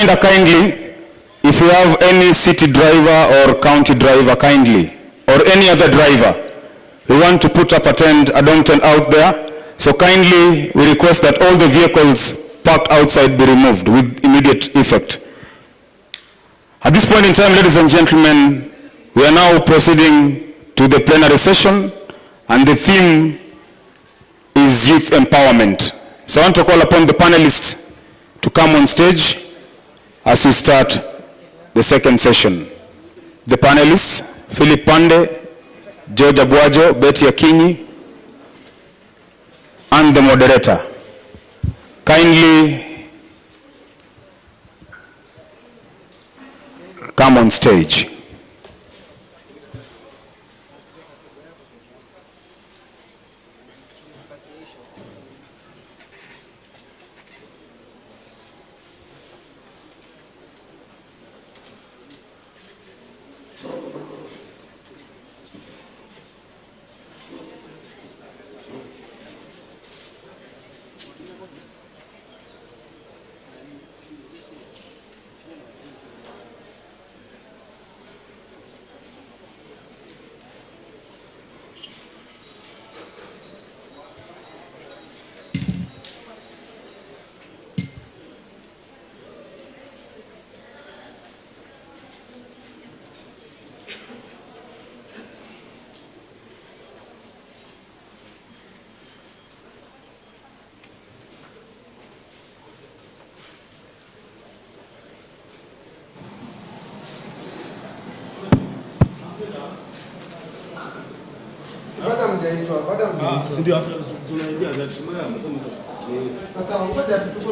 Kindly, if you have any city driver or county driver, kindly, or any other driver, we want to put up a tent out there. So kindly, we request that all the vehicles parked outside be removed with immediate effect. At this point in time, ladies and gentlemen, we are now proceeding to the plenary session, and the theme is youth empowerment. So I want to call upon the panelists to come on stage as we start the second session. The panelists, Philip Pande, George Abwajo, Betty Akinyi, and the moderator. Kindly come on stage.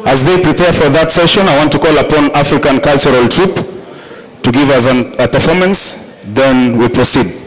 As they prepare for that session, I want to call upon African Cultural Troupe to give us a performance, then we proceed.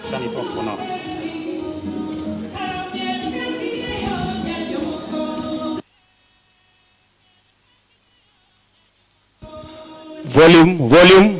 Turn it off for now. Volume.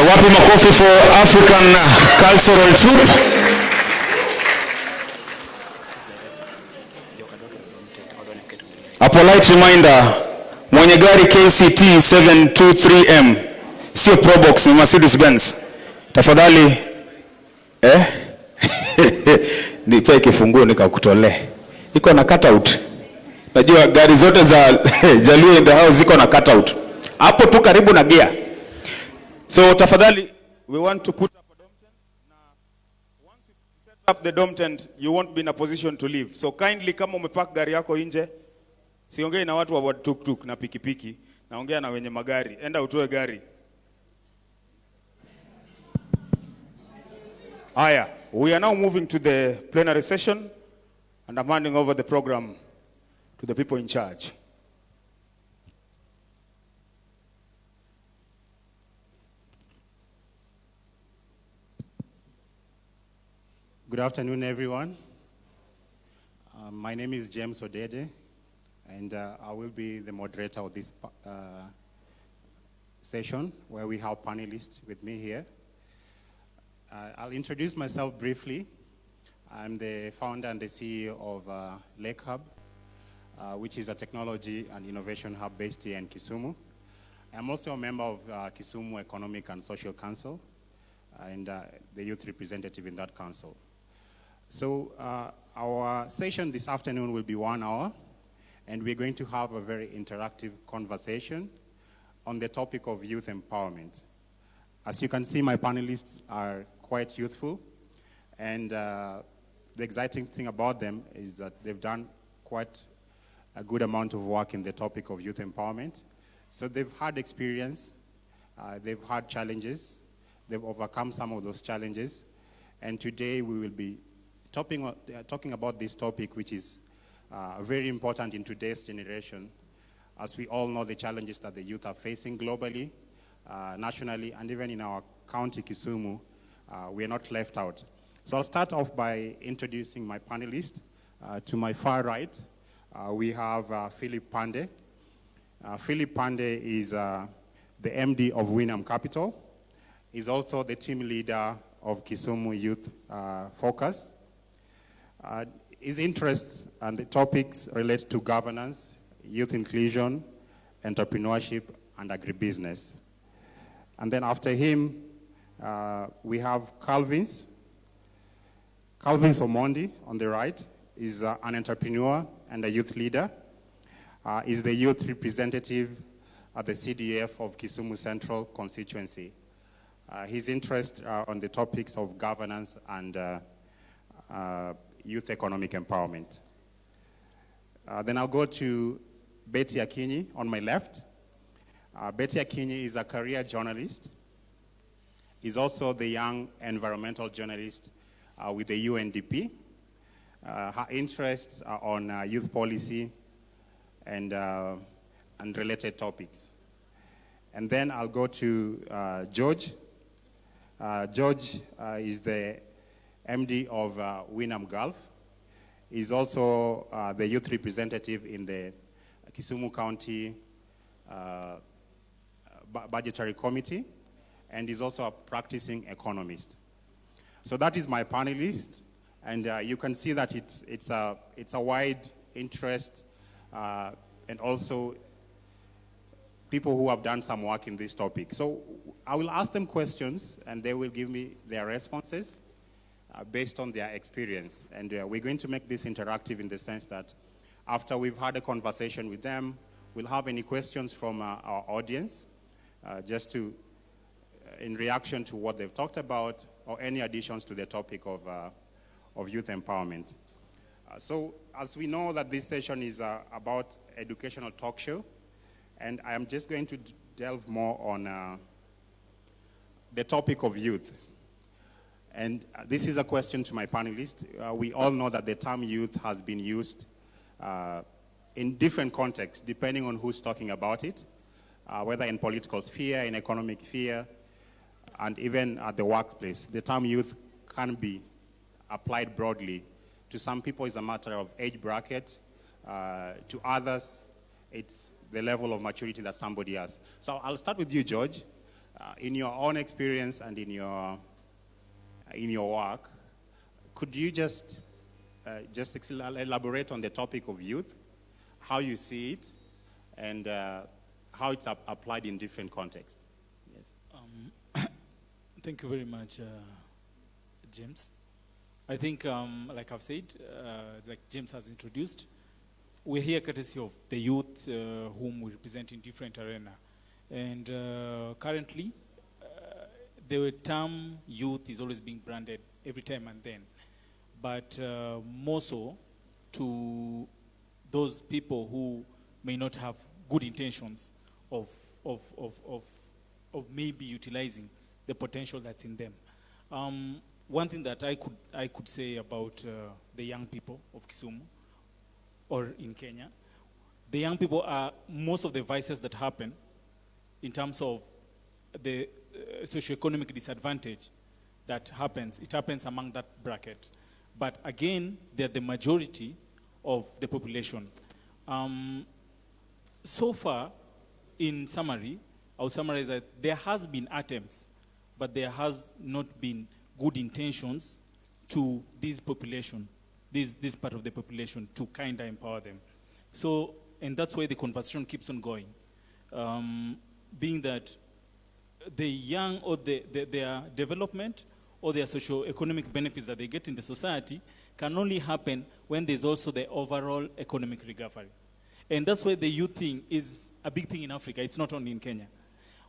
Wapi makofi for African cultural troupe. A polite reminder, mwenye gari KCT 723M, sio Probox, ni Mercedes Benz. Tafadhali, nipe kifunguo nikakutole. Iko na cutout. Najua gari zote za Jaluo in the house ziko na cutout. Hapo tu karibu na gear. So tafadhali, we want to put up a dome tent. Now, once you set up the dome tent, you won't be in a position to leave. So kindly, kama umepark gari yako nje, siongei na watu wa tuk-tuk na pikipiki, naongea na wenye magari. Enda utoe gari. Aya, we are now moving to the plenary session, and I'm handing over the program to the people in charge. Good afternoon, everyone. My name is James ODEDE, and I will be the moderator of this session where we have panelists with me here. I'll introduce myself briefly. I'm the founder and the CEO of Lake Hub, which is a technology and innovation hub based here in Kisumu. I'm also a member of Kisumu Economic and Social Council, and the youth representative in that council. So our session this afternoon will be 1 hour, and we're going to have a very interactive conversation on the topic of youth empowerment. As you can see, my panelists are quite youthful, and the exciting thing about them is that they've done quite a good amount of work in the topic of youth empowerment. So they've had experience, they've had challenges, they've overcome some of those challenges, and today we will be talking about this topic, which is very important in today's generation, as we all know the challenges that the youth are facing globally, nationally, and even in our county, Kisumu, we are not left out. So I'll start off by introducing my panelists. To my far right, we have Philip Pande. Philip Pande is the MD of Winam Capital. He's also the team leader of Kisumu Youth Focus. His interests and the topics relate to governance, youth inclusion, entrepreneurship, and agribusiness. And then after him, we have Calvins. Calvins Omondi on the right is an entrepreneur and a youth leader. Is the youth representative at the CDF of Kisumu Central constituency. His interests are on the topics of governance and youth economic empowerment. Then I'll go to Betty Akinyi on my left. Betty Akinyi is a career journalist. He's also the young environmental journalist with the UNDP. Her interests are on youth policy and related topics. And then I'll go to George. George is the MD of Winam Gulf. He's also the youth representative in the Kisumu County Budgetary Committee, and he's also a practicing economist. So that is my panelist, and you can see that it's a wide interest, and also people who have done some work in this topic. So I will ask them questions, and they will give me their responses based on their experience. And we're going to make this interactive in the sense that after we've had a conversation with them, we'll have any questions from our audience, just to, in reaction to what they've talked about, or any additions to the topic of youth empowerment. So as we know that this session is about educational talk show, and I am just going to delve more on the topic of youth. And this is a question to my panelists. We all know that the term youth has been used in different contexts, depending on who's talking about it, whether in political sphere, in economic sphere, and even at the workplace. The term youth can be applied broadly. To some people, it's a matter of age bracket. To others, it's the level of maturity that somebody has. So I'll start with you, George. In your own experience and in your work, could you just elaborate on the topic of youth, how you see it, and how it's applied in different contexts? Yes. Thank you very much, James. I think, like I've said, like James has introduced, we're here courtesy of the youth whom we represent in different arenas. And currently, the term youth is always being branded every time and then. But more so to those people who may not have good intentions of maybe utilizing the potential that's in them. One thing that I could say about the young people of Kisumu or in Kenya, the young people are most of the vices that happen in terms of the socioeconomic disadvantage that happens. It happens among that bracket. But again, they're the majority of the population. So far, in summary, I'll summarize that there has been attempts, but there has not been good intentions to this population, this part of the population, to kind of empower them. So, and that's why the conversation keeps on going. Being that the young or their development or their socio-economic benefits that they get in the society can only happen when there's also the overall economic recovery. And that's why the youth thing is a big thing in Africa. It's not only in Kenya.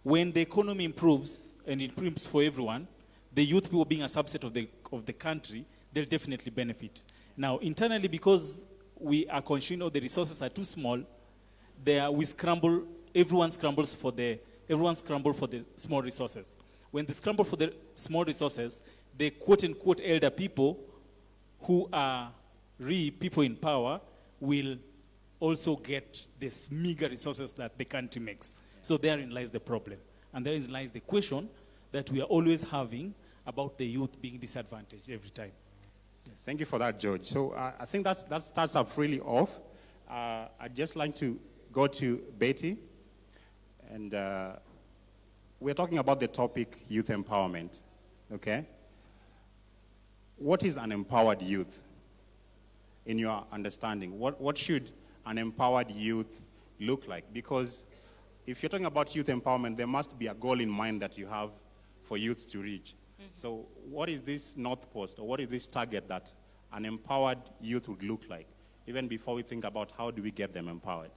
When the economy improves, and it improves for everyone, the youth people being a subset of the country, they'll definitely benefit. Now, internally, because we are constrained or the resources are too small, we scramble, everyone scrambles for the small resources. When they scramble for the small resources, the quote-unquote elder people who are people in power will also get the meager resources that the country makes. So therein lies the problem. And therein lies the question that we are always having about the youth being disadvantaged every time. Yes. Thank you for that, George. So I think that starts up really off. I'd just like to go to Betty. And we're talking about the topic youth empowerment, okay? What is an empowered youth in your understanding? What should an empowered youth look like? Because if you're talking about youth empowerment, there must be a goal in mind that you have for youth to reach. Mm-hmm. So what is this North Post, or what is this target that an empowered youth would look like, even before we think about how do we get them empowered?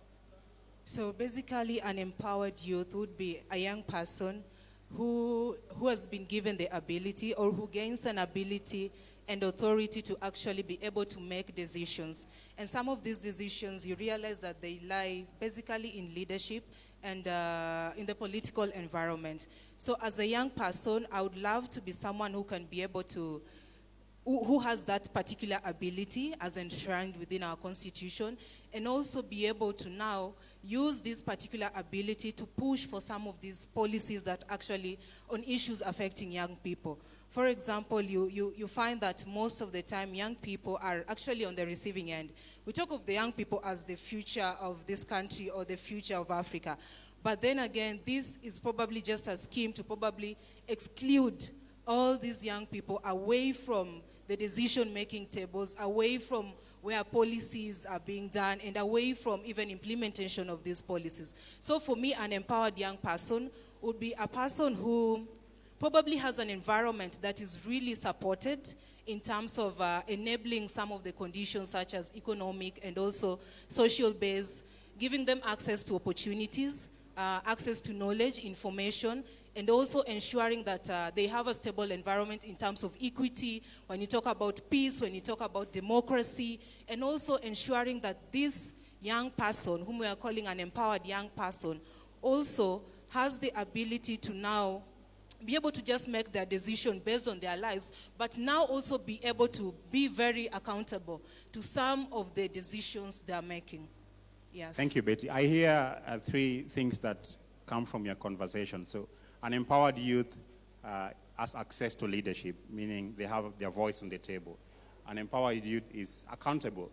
So basically, an empowered youth would be a young person who has been given the ability, or who gains an ability and authority to actually be able to make decisions. And some of these decisions, you realize that they lie basically in leadership and in the political environment. So as a young person, I would love to be someone who can be able to, who has that particular ability as enshrined within our constitution, and also be able to now use this particular ability to push for some of these policies that actually on issues affecting young people. For example, you find that most of the time young people are actually on the receiving end. We talk of the young people as the future of this country or the future of Africa. But then again, this is probably just a scheme to probably exclude all these young people away from the decision-making tables, away from where policies are being done, and away from even implementation of these policies. So for me, an empowered young person would be a person who probably has an environment that is really supported in terms of enabling some of the conditions such as economic and also social base, giving them access to opportunities, access to knowledge, information, and also ensuring that they have a stable environment in terms of equity, when you talk about peace, when you talk about democracy, and also ensuring that this young person, whom we are calling an empowered young person, also has the ability to now be able to just make their decision based on their lives, but now also be able to be very accountable to some of the decisions they are making. Yes. Thank you, Betty. I hear three things that come from your conversation. So an empowered youth has access to leadership, meaning they have their voice on the table. an empowered youth is accountable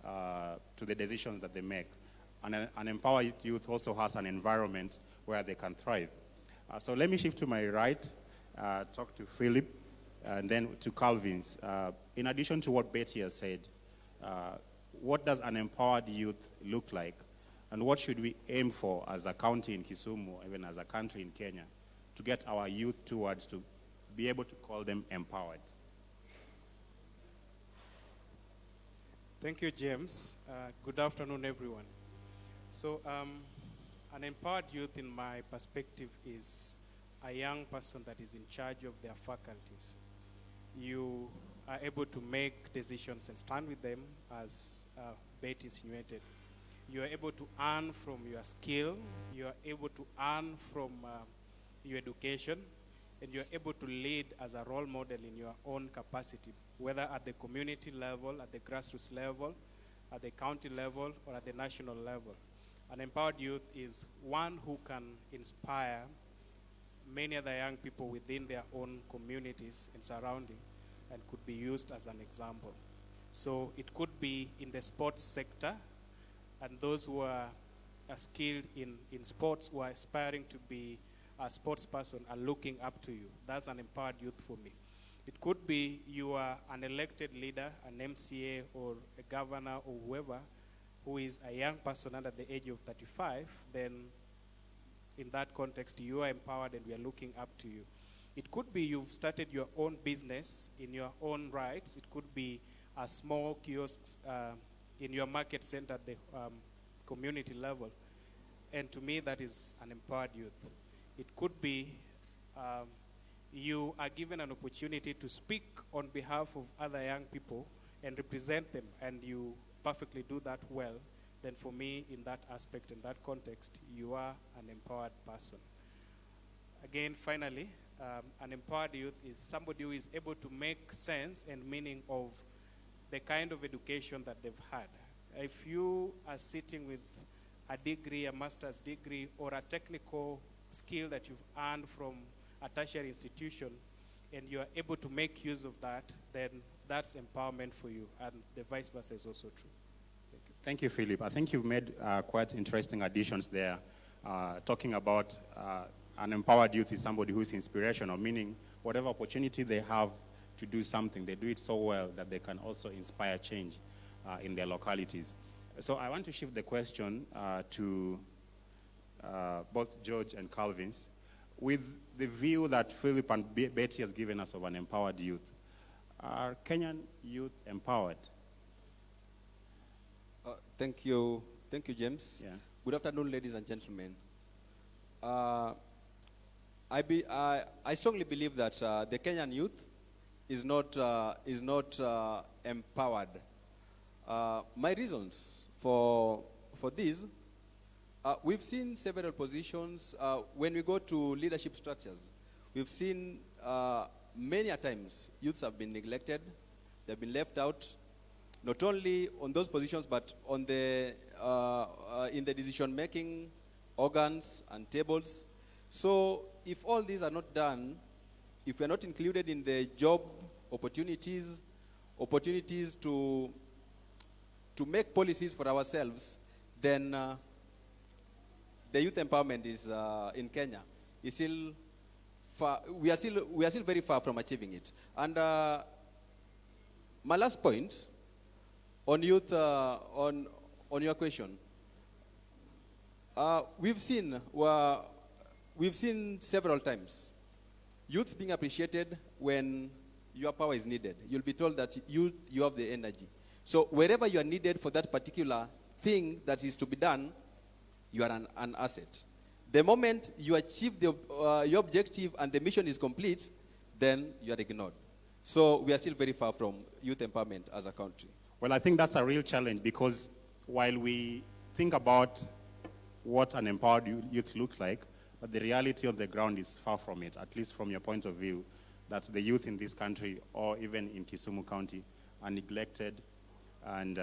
to the decisions that they make. And an empowered youth also has an environment where they can thrive. So let me shift to my right, talk to Philip, and then to Calvin's. In addition to what Betty has said, what does an empowered youth look like? And what should we aim for as a county in Kisumu, even as a country in Kenya, to get our youth towards to be able to call them empowered? Thank you, James. Good afternoon, everyone. So, an empowered youth, in my perspective, is a young person that is in charge of their faculties. You are able to make decisions and stand with them, as Betty insinuated. You are able to earn from your skill. You are able to earn from your education. And you are able to lead as a role model in your own capacity, whether at the community level, at the grassroots level, at the county level, or at the national level. An empowered youth is one who can inspire many other young people within their own communities and surrounding, and could be used as an example. So it could be in the sports sector, and those who are skilled in sports, who are aspiring to be a sports person, are looking up to you. That's an empowered youth for me. It could be you are an elected leader, an MCA or a governor or whoever, who is a young person under the age of 35, then in that context, you are empowered and we are looking up to you. It could be you've started your own business in your own rights. It could be a small kiosk in your market center at the community level. And to me, that is an empowered youth. It could be you are given an opportunity to speak on behalf of other young people and represent them, and you perfectly do that well. Then for me, in that aspect, in that context, you are an empowered person. Again, finally, an empowered youth is somebody who is able to make sense and meaning of the kind of education that they've had. If you are sitting with a degree, a master's degree, or a technical skill that you've earned from a tertiary institution, and you are able to make use of that, then that's empowerment for you, and the vice versa is also true. Thank you. Thank you, Philip. I think you've made quite interesting additions there, talking about an empowered youth is somebody who is inspirational, meaning whatever opportunity they have to do something, they do it so well that they can also inspire change in their localities. So I want to shift the question to both George and Calvin's. With the view that Philip and Betty has given us of an empowered youth, are Kenyan youth empowered? Thank you, James. Yeah. Good afternoon, ladies and gentlemen. I strongly believe that the Kenyan youth is not empowered. My reasons for this, we've seen several positions. When we go to leadership structures, we've seen many a times youths have been neglected, they've been left out, not only on those positions, but on the in the decision-making organs and tables. So if all these are not done, if we are not included in the job opportunities to make policies for ourselves, then the youth empowerment is in Kenya is still far. We are still very far from achieving it. And my last point on youth, on your question, we've seen several times youth being appreciated when your power is needed. You'll be told that you have the energy. So wherever you are needed for that particular thing that is to be done, you are an asset. The moment you achieve your objective and the mission is complete, then you are ignored. So we are still very far from youth empowerment as a country. Well, I think that's a real challenge, because while we think about what an empowered youth looks like, but the reality on the ground is far from it, at least from your point of view, that the youth in this country, or even in Kisumu County, are neglected and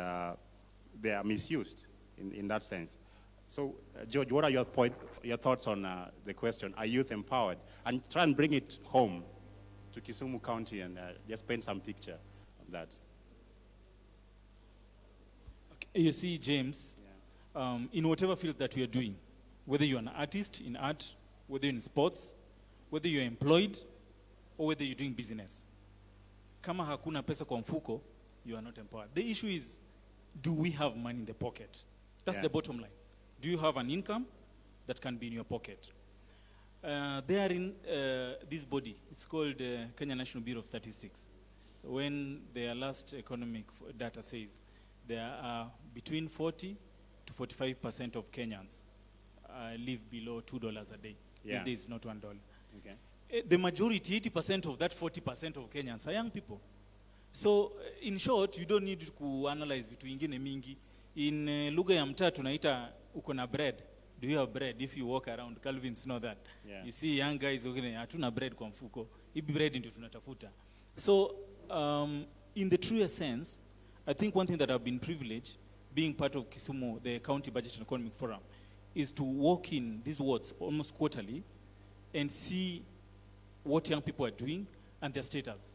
they are misused in that sense. So, George, what are your thoughts on the question, are youth empowered? And try and bring it home to Kisumu County and just paint some picture of that. You see, James, in whatever field that you are doing, whether you're an artist in art, whether you're in sports, whether you're employed, or whether you're doing business, kama hakuna pesa kwa mfuko, you are not empowered. The issue is, do we have money in the pocket? That's the bottom line. Do you have an income that can be in your pocket? They are in this body. It's called Kenya National Bureau of Statistics. When their last economic data says there are between 40 to 45% of Kenyans live below $2 a day. These days, not $1. Okay. The majority, 80% of that 40% of Kenyans are young people. So, in short, you don't need to analyze vitu ingine mingi. In lugha ya mtaa tunaita uko na bread. Do you have bread? If you walk around, Calvins know that. You see young guys, hatuna bread kwa mfuko. Ibi bread ndio tunatafuta. So, in the truer sense, I think one thing that I've been privileged, being part of Kisumu, the County Budget and Economic Forum, is to walk in these wards almost quarterly and see what young people are doing and their status.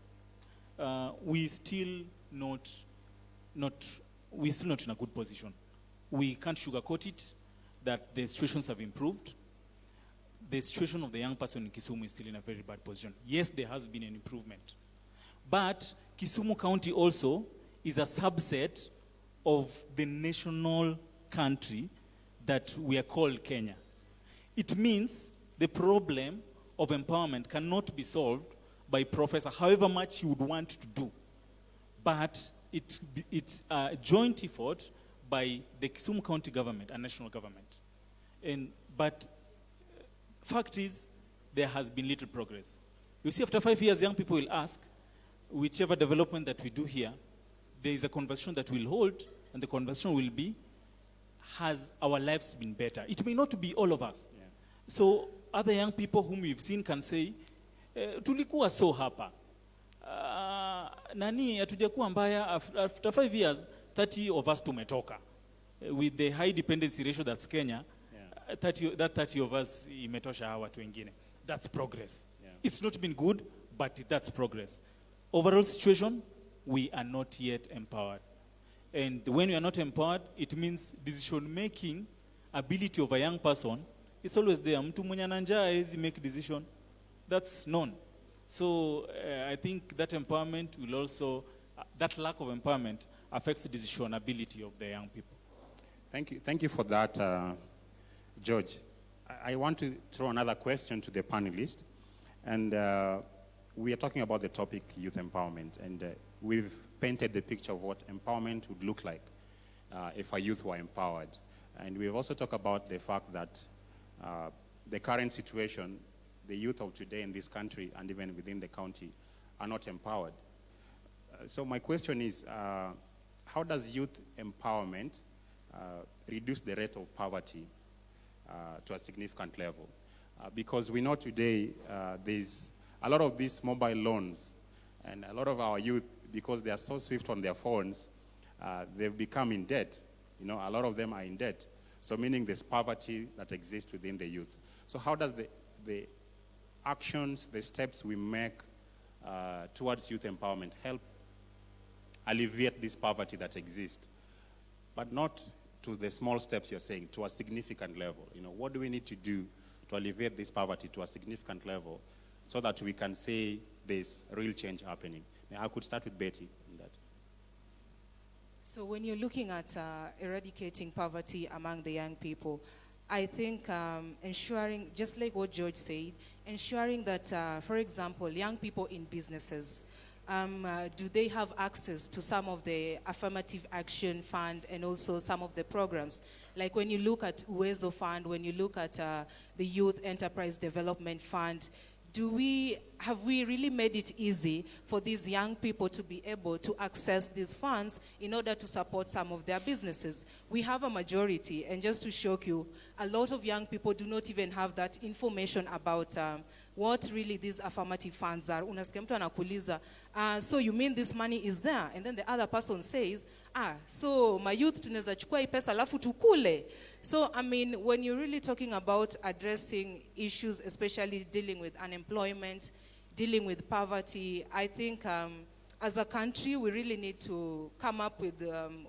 We're still not in a good position. We can't sugarcoat it that the situations have improved. The situation of the young person in Kisumu is still in a very bad position. Yes, there has been an improvement. But Kisumu County also is a subset of the national country that we are called Kenya. It means the problem of empowerment cannot be solved by professor, however much you would want to do. But it's a joint effort by the Kisumu County government and national government. But fact is, there has been little progress. You see, after 5 years, young people will ask, whichever development that we do here, there is a conversation that we'll hold, and the conversation will be, has our lives been better? It may not be all of us. So other young people whom we've seen can say, tulikuwa so hapa. Nani hatujakuwa mbaya, after 5 years, 30 of us tumetoka. With the high dependency ratio that's Kenya, 30 of us imetosha hawa watu wengine. That's progress. It's not been good, but that's progress. Overall situation, we are not yet empowered. And when we are not empowered, it means decision-making ability of a young person is always there. Mtu mwenye ana njaa hawezi make decision. That's known. So I think that empowerment will also, that lack of empowerment affects the decision ability of the young people. Thank you for that, George. I want to throw another question to the panelists. And we are talking about the topic youth empowerment. And we've painted the picture of what empowerment would look like if our youth were empowered. And we've also talked about the fact that the current situation, the youth of today in this country and even within the county are not empowered. So my question is, how does youth empowerment reduce the rate of poverty to a significant level? Because we know today there's a lot of these mobile loans, and a lot of our youth, because they are so swift on their phones, they've become in debt. You know, a lot of them are in debt. So meaning there's poverty that exists within the youth. So how does the actions, the steps we make towards youth empowerment help alleviate this poverty that exists? But not to the small steps you're saying, to a significant level. You know, what do we need to do to alleviate this poverty to a significant level so that we can say there's real change happening? Now, I could start with Betty on that. So when you're looking at eradicating poverty among the young people, I think ensuring, just like what George said, ensuring that, for example, young people in businesses, do they have access to some of the affirmative action fund and also some of the programs? Like when you look at Uwezo Fund, when you look at the Youth Enterprise Development Fund, have we really made it easy for these young people to be able to access these funds in order to support some of their businesses? We have a majority, and just to shock you, a lot of young people do not even have that information about what really these affirmative funds are. Unasikia mtu anakuuliza, so you mean this money is there? And then the other person says, so my youth tunaweza chukua hii pesa alafu tukule. So, I mean, when you're really talking about addressing issues, especially dealing with unemployment, dealing with poverty, I think as a country, we really need to come up with,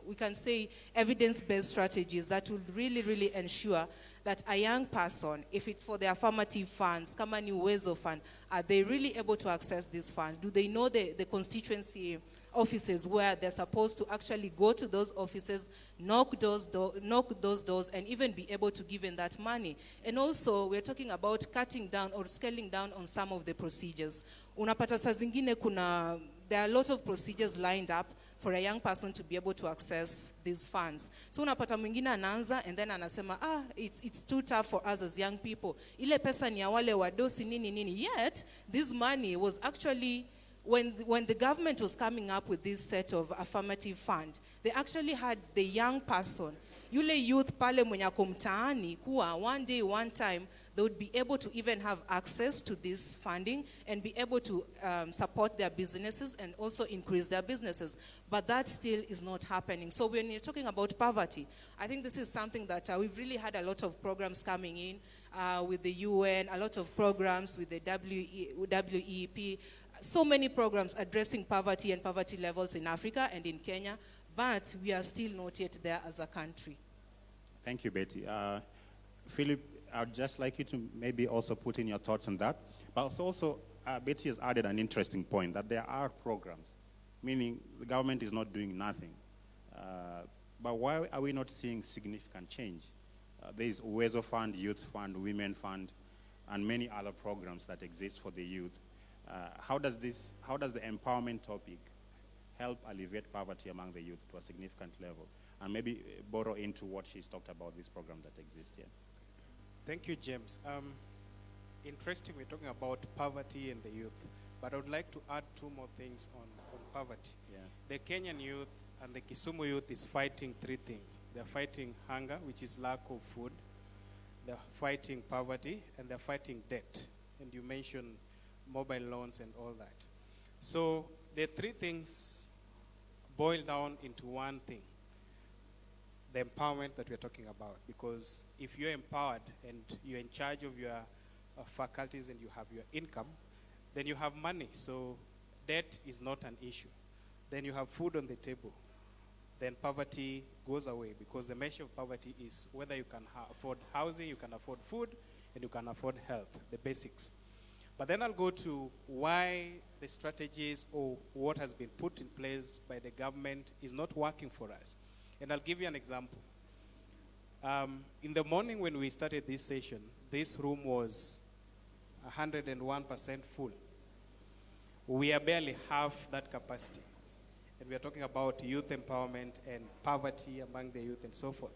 we can say, evidence-based strategies that will really, really ensure that a young person, if it's for the affirmative funds, kama ni Uwezo Fund, are they really able to access these funds? Do they know the constituency offices where they're supposed to actually go to those offices, knock those doors, and even be able to give in that money? And also, we're talking about cutting down or scaling down on some of the procedures. Unapata saa zingine there are a lot of procedures lined up for a young person to be able to access these funds. So unapata mwingine anaanza and then anasema, it's too tough for us as young people. Ile pesa ni ya wale wadosi nini. Yet, this money was actually, when the government was coming up with this set of affirmative fund, they actually had the young person, yule youth pale mwenye ako mtaani, kuwa one day, one time, they would be able to even have access to this funding and be able to support their businesses and also increase their businesses. But that still is not happening. So when you're talking about poverty, I think this is something that we've really had a lot of programs coming in with the UN, a lot of programs with the WEP, so many programs addressing poverty and poverty levels in Africa and in Kenya, but we are still not yet there as a country. Thank you, Betty. Philip, I'd just like you to maybe also put in your thoughts on that. But also, Betty has added an interesting point, that there are programs, meaning the government is not doing nothing. But why are we not seeing significant change? There is Uwezo Fund, Youth Fund, Women Fund, and many other programs that exist for the youth. How does the empowerment topic help alleviate poverty among the youth to a significant level? And maybe borrow into what she's talked about, this program that exists here. Thank you, James. Interesting, we're talking about poverty and the youth, but I would like to add two more things on poverty. Yeah. The Kenyan youth and the Kisumu youth is fighting three things. They're fighting hunger, which is lack of food. They're fighting poverty, and they're fighting debt. And you mentioned mobile loans and all that. So the three things boil down into one thing: the empowerment that we're talking about. Because if you're empowered and you're in charge of your faculties and you have your income, then you have money. So debt is not an issue. Then you have food on the table. Then poverty goes away, because the measure of poverty is whether you can afford housing, you can afford food, and you can afford health, the basics. But then I'll go to why the strategies or what has been put in place by the government is not working for us. And I'll give you an example. In the morning when we started this session, this room was 101% full. We are barely half that capacity. And we are talking about youth empowerment and poverty among the youth and so forth.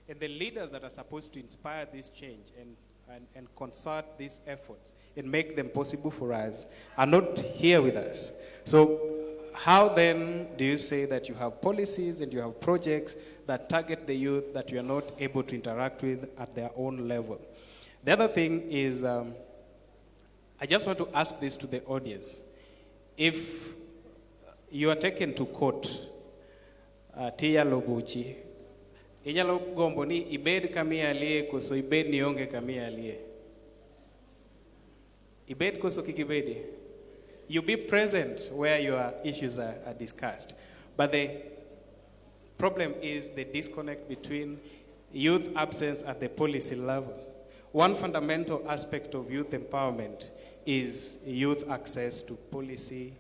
And the leaders that are supposed to inspire this change and concert these efforts and make them possible for us are not here with us. So how then do you say that you have policies and you have projects that target the youth that you are not able to interact with at their own level? The other thing is, I just want to ask this to the audience. If you are taken to court, Tia Lobuchi, inyalo gombo ni ibed kamia alie koso ibed ni onge kamia alie. Ibed koso kikibedi. You be present where your issues are discussed. But the problem is the disconnect between youth absence at the policy level. One fundamental aspect of youth empowerment is youth access to policy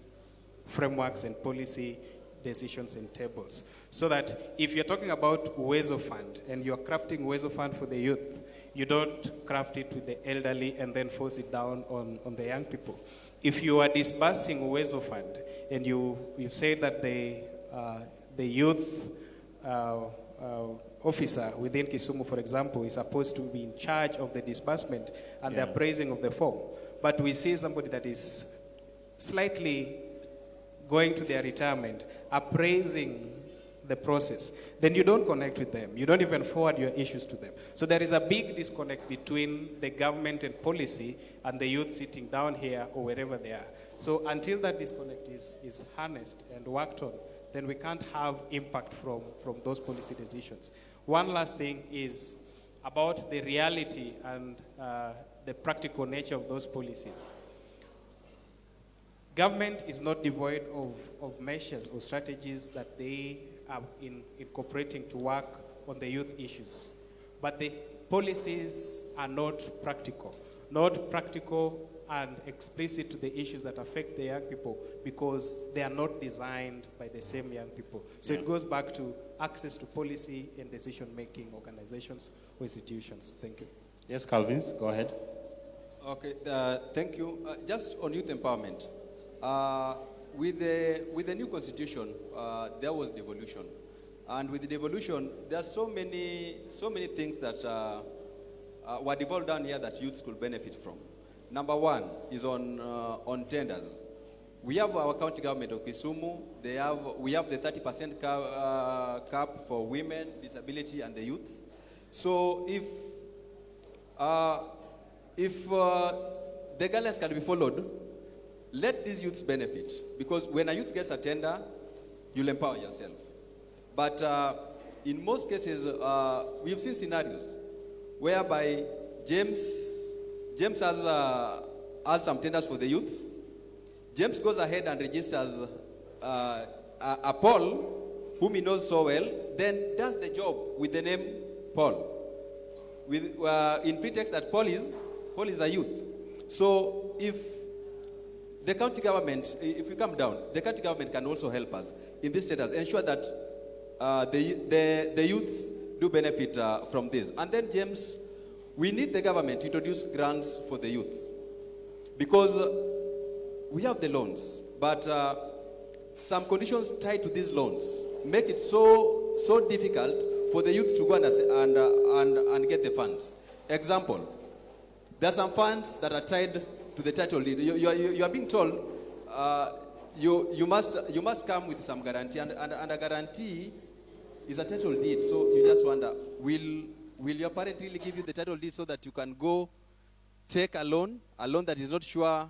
frameworks and policy decisions and tables. So that if you're talking about Uwezo Fund and you're crafting Uwezo Fund for the youth, you don't craft it with the elderly and then force it down on the young people. If you are disbursing Uwezo Fund and you've said that the youth officer within Kisumu, for example, is supposed to be in charge of the disbursement and the appraising of the form, but we see somebody that is slightly going to their retirement, appraising the process, then you don't connect with them. You don't even forward your issues to them. So there is a big disconnect between the government and policy and the youth sitting down here or wherever they are. So until that disconnect is harnessed and worked on, then we can't have impact from those policy decisions. One last thing is about the reality and the practical nature of those policies. government is not devoid of measures or strategies that they are incorporating to work on the youth issues. But the policies are not practical and explicit to the issues that affect the young people because they are not designed by the same young people. So it goes back to access to policy and decision-making organizations or institutions. Thank you. Yes, Calvins, go ahead. Okay, thank you. Just on youth empowerment, with the new constitution, there was devolution, and with the devolution, there are so many things that were devolved down here that youths could benefit from. Number one is on tenders. We have our county government of Kisumu. We have the 30% cap for women, disability, and the youth. So if the guidelines can be followed, let these youths benefit. Because when a youth gets a tender, you'll empower yourself. But in most cases, we've seen scenarios whereby James has some tenders for the youths. James goes ahead and registers a Paul, whom he knows so well, then does the job with the name Paul, in pretext that Paul is a youth. So if the county government, if we come down, the county government can also help us in this status, ensure that the youths do benefit from this. And then, James, we need the government to introduce grants for the youths, because we have the loans, but some conditions tied to these loans make it so difficult for the youth to go and get the funds. Example, there are some funds that are tied to the title deed. You are being told you must come with some guarantee, and a guarantee is a title deed. So you just wonder, will your parent really give you the title deed so that you can go take a loan that is not sure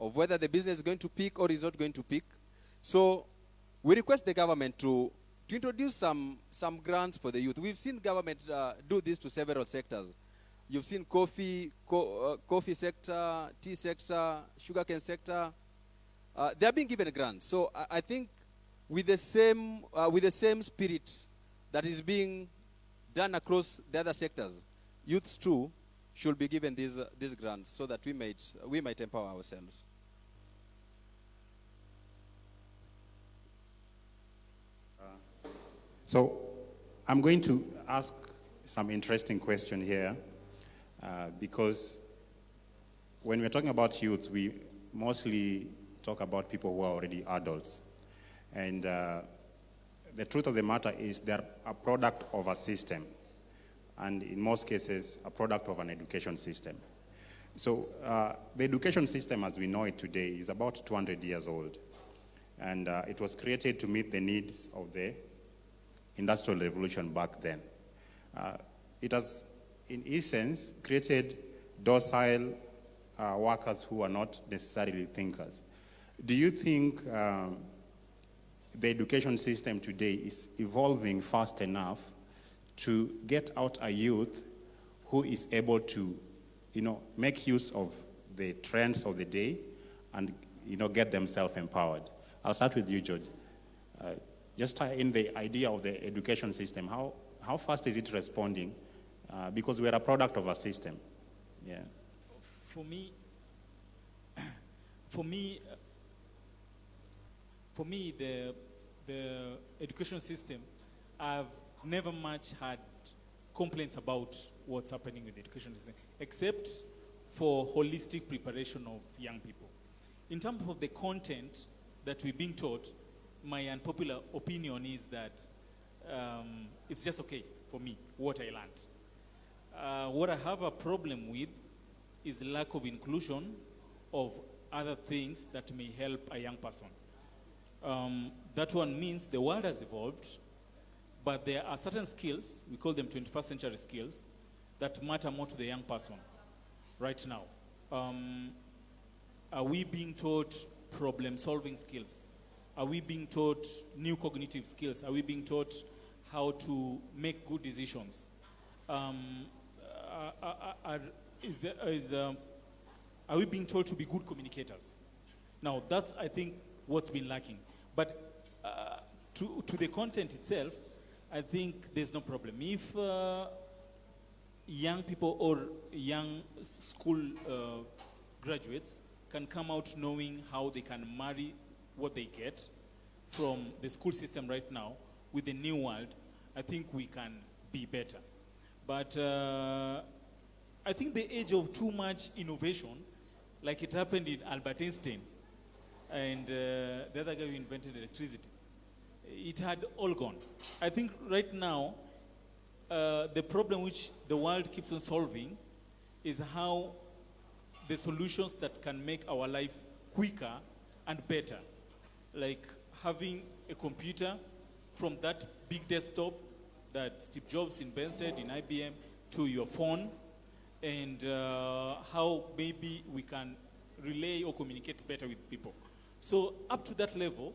of whether the business is going to pick or is not going to pick? So we request the government to introduce some grants for the youth. We've seen government do this to several sectors. You've seen coffee sector, tea sector, sugarcane sector. They are being given grants. So I think with the same spirit that is being done across the other sectors, youths too should be given these grants so that we might empower ourselves. So I'm going to ask some interesting question here, because when we're talking about youth, we mostly talk about people who are already adults. And the truth of the matter is they're a product of a system, and in most cases, a product of an education system. So the education system as we know it today is about 200 years old. And it was created to meet the needs of the Industrial Revolution back then. It has, in essence, created docile workers who are not necessarily thinkers. Do you think the education system today is evolving fast enough to get out a youth who is able to, make use of the trends of the day and, get themselves empowered? I'll start with you, George. Just tie in the idea of the education system. How fast is it responding? Because we're a product of a system. Yeah. For me, the education system, I've never much had complaints about what's happening with the education system, except for holistic preparation of young people. In terms of the content that we're being taught, my unpopular opinion is that it's just okay for me, what I learned. What I have a problem with is lack of inclusion of other things that may help a young person. That one means the world has evolved, but there are certain skills, we call them 21st century skills, that matter more to the young person right now. Are we being taught problem-solving skills? Are we being taught new cognitive skills? Are we being taught how to make good decisions? Are we being told to be good communicators? Now, that's, I think, what's been lacking. But to the content itself, I think there's no problem. If young people or young school graduates can come out knowing how they can marry what they get from the school system right now with the new world, I think we can be better. But I think the age of too much innovation, like it happened in Albert Einstein and the other guy who invented electricity, it had all gone. I think right now, the problem which the world keeps on solving is how the solutions that can make our life quicker and better, like having a computer from that big desktop that Steve Jobs invented in IBM to your phone, and how maybe we can relay or communicate better with people. So up to that level,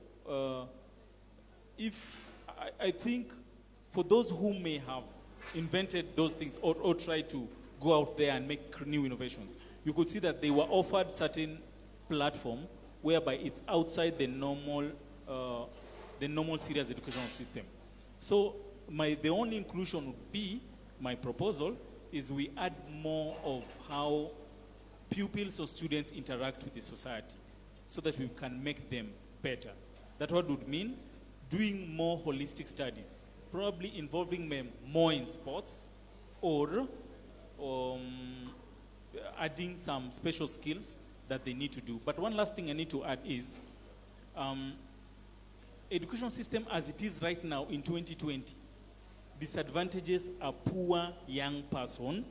I think for those who may have invented those things or tried to go out there and make new innovations, you could see that they were offered certain platform whereby it's outside the normal serious educational system. So the only inclusion would be, my proposal is we add more of how pupils or students interact with the society so that we can make them better. That what would mean doing more holistic studies, probably involving them more in sports or adding some special skills that they need to do. But one last thing I need to add is education system as it is right now in 2020 disadvantages a poor young person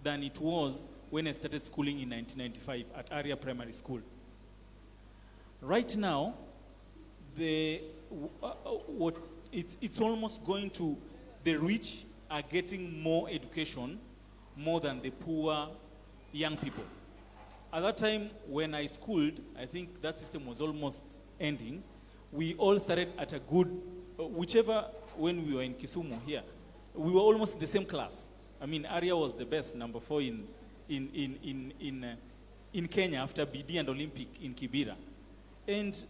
than it was when I started schooling in 1995 at Area Primary School. Right now, it's almost going to, the rich are getting more education more than the poor young people. At that time when I schooled, I think that system was almost ending. We all started at a good, when we were in Kisumu here, we were almost in the same class. I mean, Aria was the best, number 4 in Kenya after BD and Olympic in Kibera. And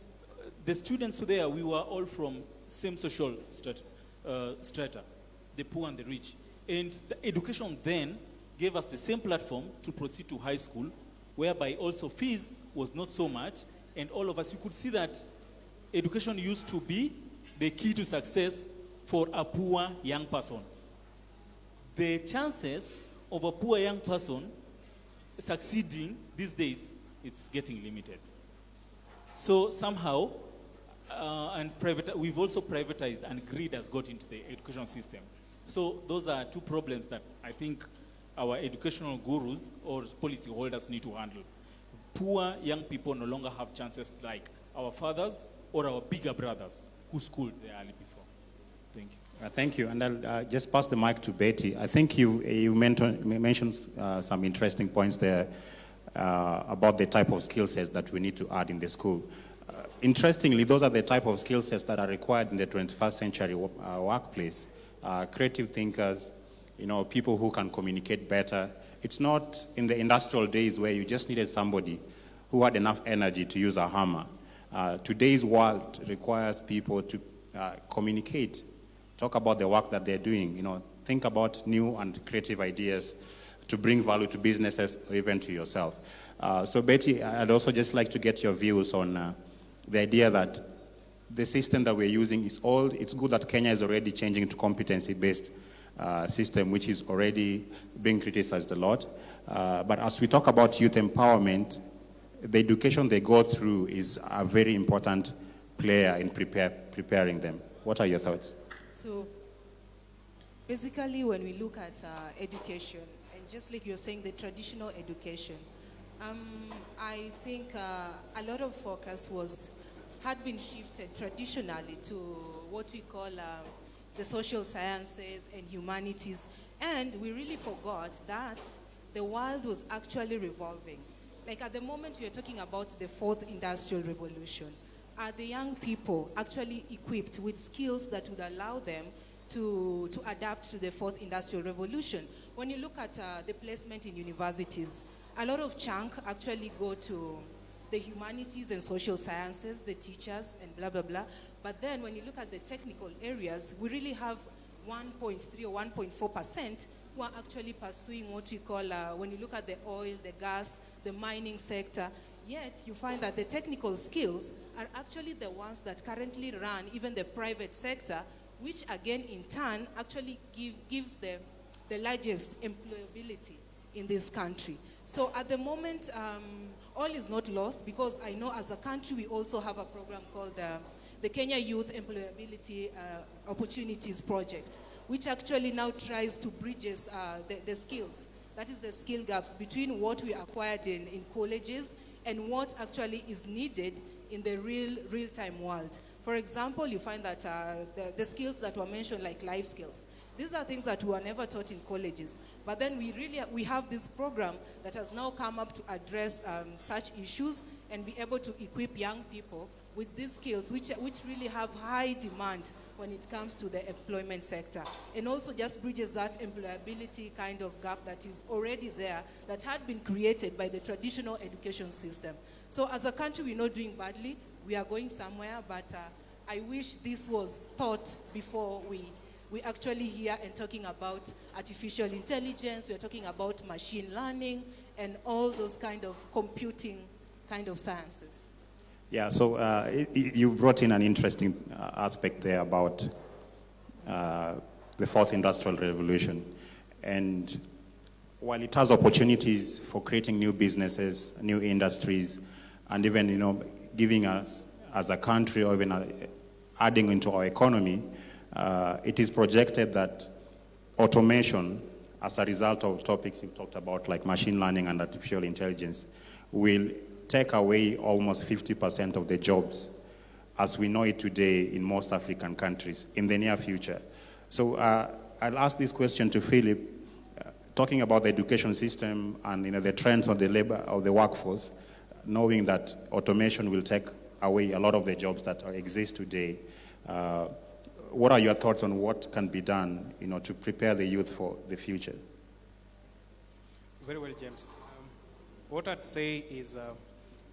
the students there, we were all from same social strata, the poor and the rich. And the education then gave us the same platform to proceed to high school, whereby also fees was not so much, and all of us, you could see that education used to be the key to success for a poor young person. The chances of a poor young person succeeding these days, it's getting limited. So somehow, we've also privatized, and greed has got into the education system. So those are two problems that I think our educational gurus or policy holders need to handle. Poor young people no longer have chances like our fathers or our bigger brothers who schooled there early before. Thank you. Thank you, and I'll just pass the mic to Betty. I think you mentioned some interesting points there about the type of skill sets that we need to add in the school. Interestingly, those are the type of skill sets that are required in the 21st century workplace. Creative thinkers, people who can communicate better. It's not in the industrial days where you just needed somebody who had enough energy to use a hammer. Today's world requires people to communicate, talk about the work that they're doing, think about new and creative ideas to bring value to businesses or even to yourself. So Betty, I'd also just like to get your views on the idea that the system that we're using is old. It's good that Kenya is already changing to competency-based system, which is already being criticized a lot. But as we talk about youth empowerment, the education they go through is a very important player in preparing them. What are your thoughts? So basically, when we look at education, and just like you're saying, the traditional education, I think a lot of focus had been shifted traditionally to what we call the social sciences and humanities, and we really forgot that the world was actually revolving. Like at the moment we are talking about the 4th industrial revolution. Are the young people actually equipped with skills that would allow them to adapt to the 4th industrial revolution? When you look at the placement in universities, a lot of chunk actually go to the humanities and social sciences, the teachers, and blah, blah, blah. But then when you look at the technical areas, we really have 1.3 or 1.4% who are actually pursuing what we call, when you look at the oil, the gas, the mining sector, yet you find that the technical skills are actually the ones that currently run even the private sector, which again in turn actually gives the largest employability in this country. So at the moment, all is not lost, because I know as a country we also have a program called the Kenya Youth Employability Opportunities Project, which actually now tries to bridge the skills, that is the skill gaps between what we acquired in colleges and what actually is needed in the real-time world. For example, you find that the skills that were mentioned, like life skills, these are things that were never taught in colleges. But then we have this program that has now come up to address such issues and be able to equip young people with these skills, which really have high demand when it comes to the employment sector. And also just bridges that employability kind of gap that is already there, that had been created by the traditional education system. So as a country, we're not doing badly. We are going somewhere, but I wish this was thought before we actually hear and talking about artificial intelligence, we're talking about machine learning, and all those kind of computing kind of sciences. Yeah, so you brought in an interesting aspect there about the fourth industrial revolution. And while it has opportunities for creating new businesses, new industries, and even, giving us as a country, or even adding into our economy, it is projected that automation, as a result of topics you've talked about, like machine learning and artificial intelligence, will take away almost 50% of the jobs as we know it today in most African countries in the near future. So I'll ask this question to Philip, talking about the education system and the trends of the labor, of the workforce, knowing that automation will take away a lot of the jobs that exist today. What are your thoughts on what can be done, to prepare the youth for the future? Very well, James. What I'd say is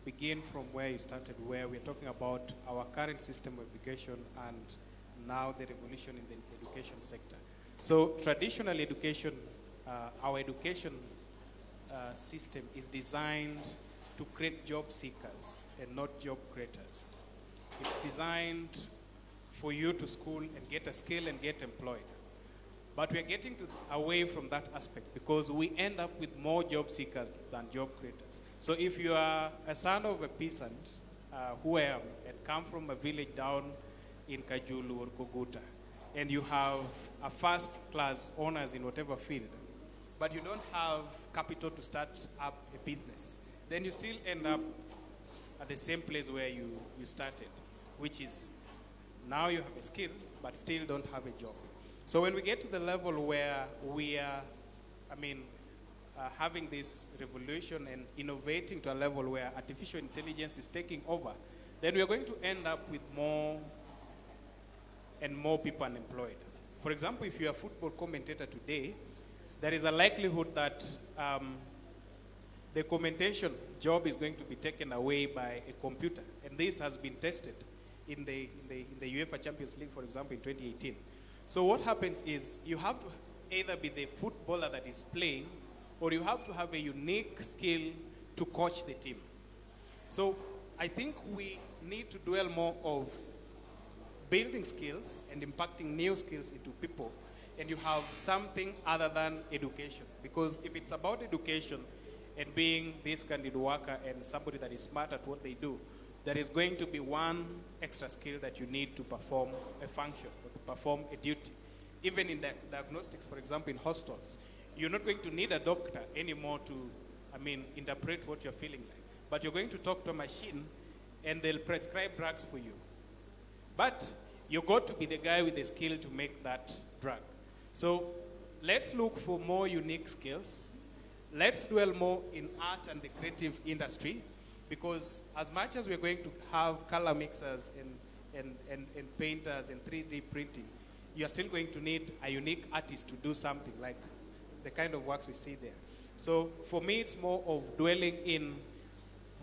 begin from where you started, where we're talking about our current system of education and now the revolution in the education sector. So traditional education, our education system is designed to create job seekers and not job creators. It's designed for you to school and get a skill and get employed. But we're getting away from that aspect because we end up with more job seekers than job creators. So if you are a son of a peasant, who I am, and come from a village down in Kajulu or Koguta, and you have a first-class honors in whatever field, but you don't have capital to start up a business, then you still end up at the same place where you started, which is now you have a skill, but still don't have a job. So when we get to the level where we are, having this revolution and innovating to a level where artificial intelligence is taking over, then we are going to end up with more and more people unemployed. For example, if you're a football commentator today, there is a likelihood that the commentation job is going to be taken away by a computer. And this has been tested in the UEFA Champions League, for example, in 2018. So what happens is you have to either be the footballer that is playing, or you have to have a unique skill to coach the team. So I think we need to dwell more of building skills and impacting new skills into people, and you have something other than education. Because if it's about education and being this candid worker and somebody that is smart at what they do, there is going to be one extra skill that you need to perform a function or to perform a duty. Even in diagnostics, for example, in hospitals, you're not going to need a doctor anymore to, interpret what you're feeling like. But you're going to talk to a machine and they'll prescribe drugs for you. But you got to be the guy with the skill to make that drug. So let's look for more unique skills. Let's dwell more in art and the creative industry, because as much as we're going to have color mixers and painters and 3D printing, you're still going to need a unique artist to do something like the kind of works we see there. So for me, it's more of dwelling in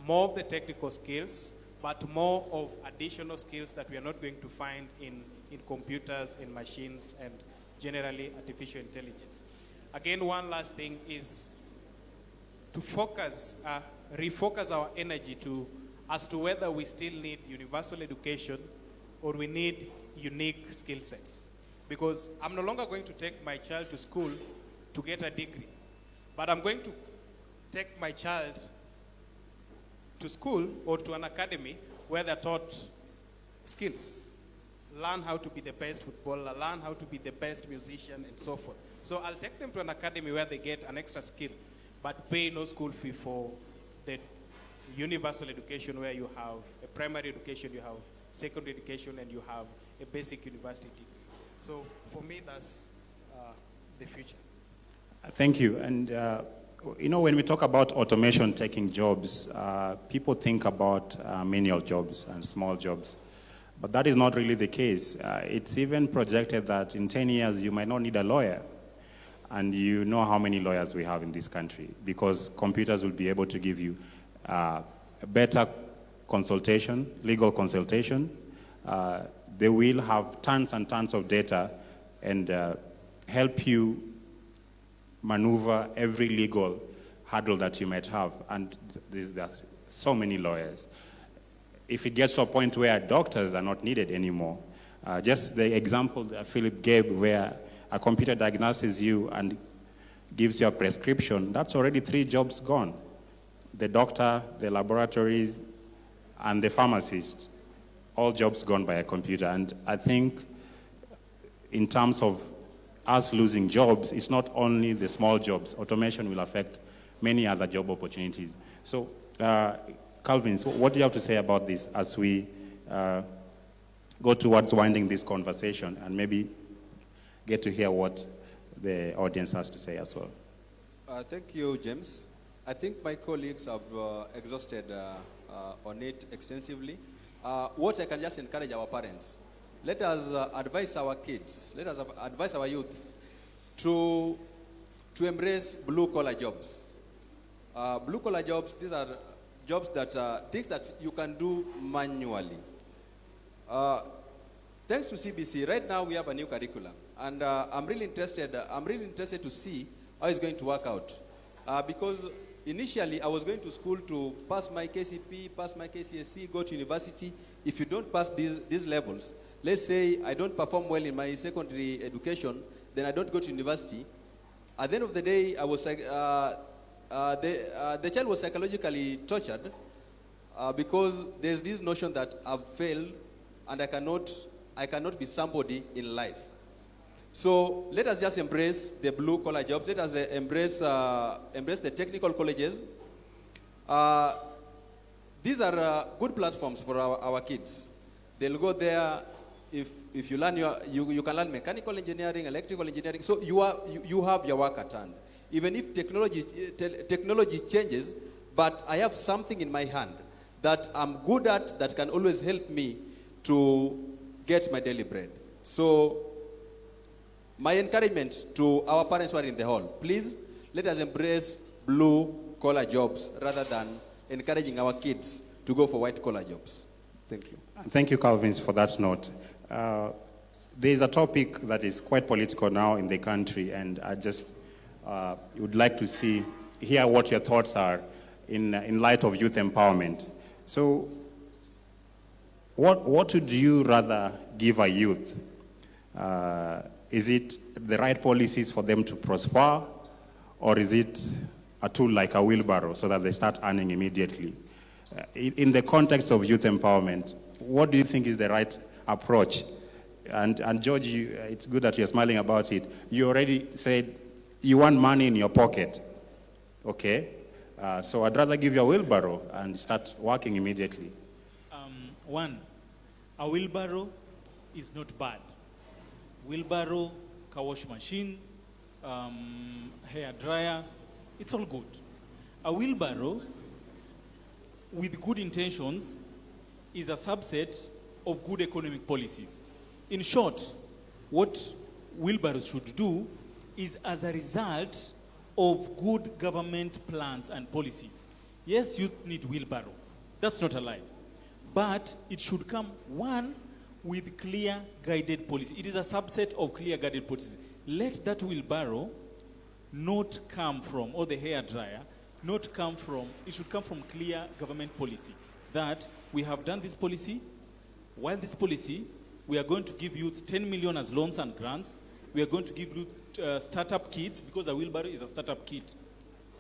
more of the technical skills, but more of additional skills that we are not going to find in computers, in machines, and generally artificial intelligence. Again, one last thing is to focus, refocus our energy as to whether we still need universal education or we need unique skill sets. Because I'm no longer going to take my child to school to get a degree, but I'm going to take my child to school or to an academy where they're taught skills. Learn how to be the best footballer, learn how to be the best musician, and so forth. So I'll take them to an academy where they get an extra skill, but pay no school fee for the universal education where you have a primary education, you have secondary education, and you have a basic university degree. So for me, that's the future. Thank you. And you know, when we talk about automation taking jobs, people think about menial jobs and small jobs. But that is not really the case. It's even projected that in 10 years, you might not need a lawyer. And you know how many lawyers we have in this country, because computers will be able to give you a better consultation, legal consultation. They will have tons and tons of data and help you maneuver every legal hurdle that you might have. And there are so many lawyers. If it gets to a point where doctors are not needed anymore, just the example that Philip gave where a computer diagnoses you and gives you a prescription, that's already 3 jobs gone. The doctor, the laboratories, and the pharmacist, all jobs gone by a computer. And I think in terms of us losing jobs, it's not only the small jobs. Automation will affect many other job opportunities. So, Calvin, what do you have to say about this as we go towards winding this conversation and maybe get to hear what the audience has to say as well? Thank you, James. I think my colleagues have exhausted on it extensively. What I can just encourage our parents, let us advise our kids, let us advise our youths to embrace blue-collar jobs. Blue-collar jobs, these are jobs that things that you can do manually. Thanks to CBC, right now we have a new curriculum, and I'm really interested to see how it's going to work out. Because initially I was going to school to pass my KCP, pass my KCSE, go to university. If you don't pass these levels, let's say I don't perform well in my secondary education, then I don't go to university. At the end of the day, I was the child was psychologically tortured because there's this notion that I've failed and I cannot be somebody in life. So let us just embrace the blue-collar jobs. Let us embrace the technical colleges. These are good platforms for our kids. They'll go there. If you learn you can learn mechanical engineering, electrical engineering. So you have your work at hand. Even if technology changes, but I have something in my hand that I'm good at that can always help me to get my daily bread. So my encouragement to our parents who are in the hall, please let us embrace blue-collar jobs rather than encouraging our kids to go for white-collar jobs. Thank you. Thank you, Calvin, for that note. There is a topic that is quite political now in the country, and I just would like to hear what your thoughts are in light of youth empowerment. So, what would you rather give a youth? Is it the right policies for them to prosper, or is it a tool like a wheelbarrow so that they start earning immediately? In the context of youth empowerment, what do you think is the right approach? And George, it's good that you're smiling about it. You already said you want money in your pocket. Okay? So I'd rather give you a wheelbarrow and start working immediately. One, a wheelbarrow is not bad. Wheelbarrow, car wash machine, hair dryer, it's all good. A wheelbarrow with good intentions is a subset of good economic policies. In short, what wheelbarrows should do is as a result of good government plans and policies. Yes, youth need wheelbarrow, That's not a lie. But it should come, one, with clear guided policy. It is a subset of clear guided policy. Let that wheelbarrow not come from, or the hair dryer, not come from, it should come from clear government policy. That we have done this policy, while this policy, we are going to give youth 10 million as loans and grants. We are going to give youth startup kits, because a wheelbarrow is a startup kit,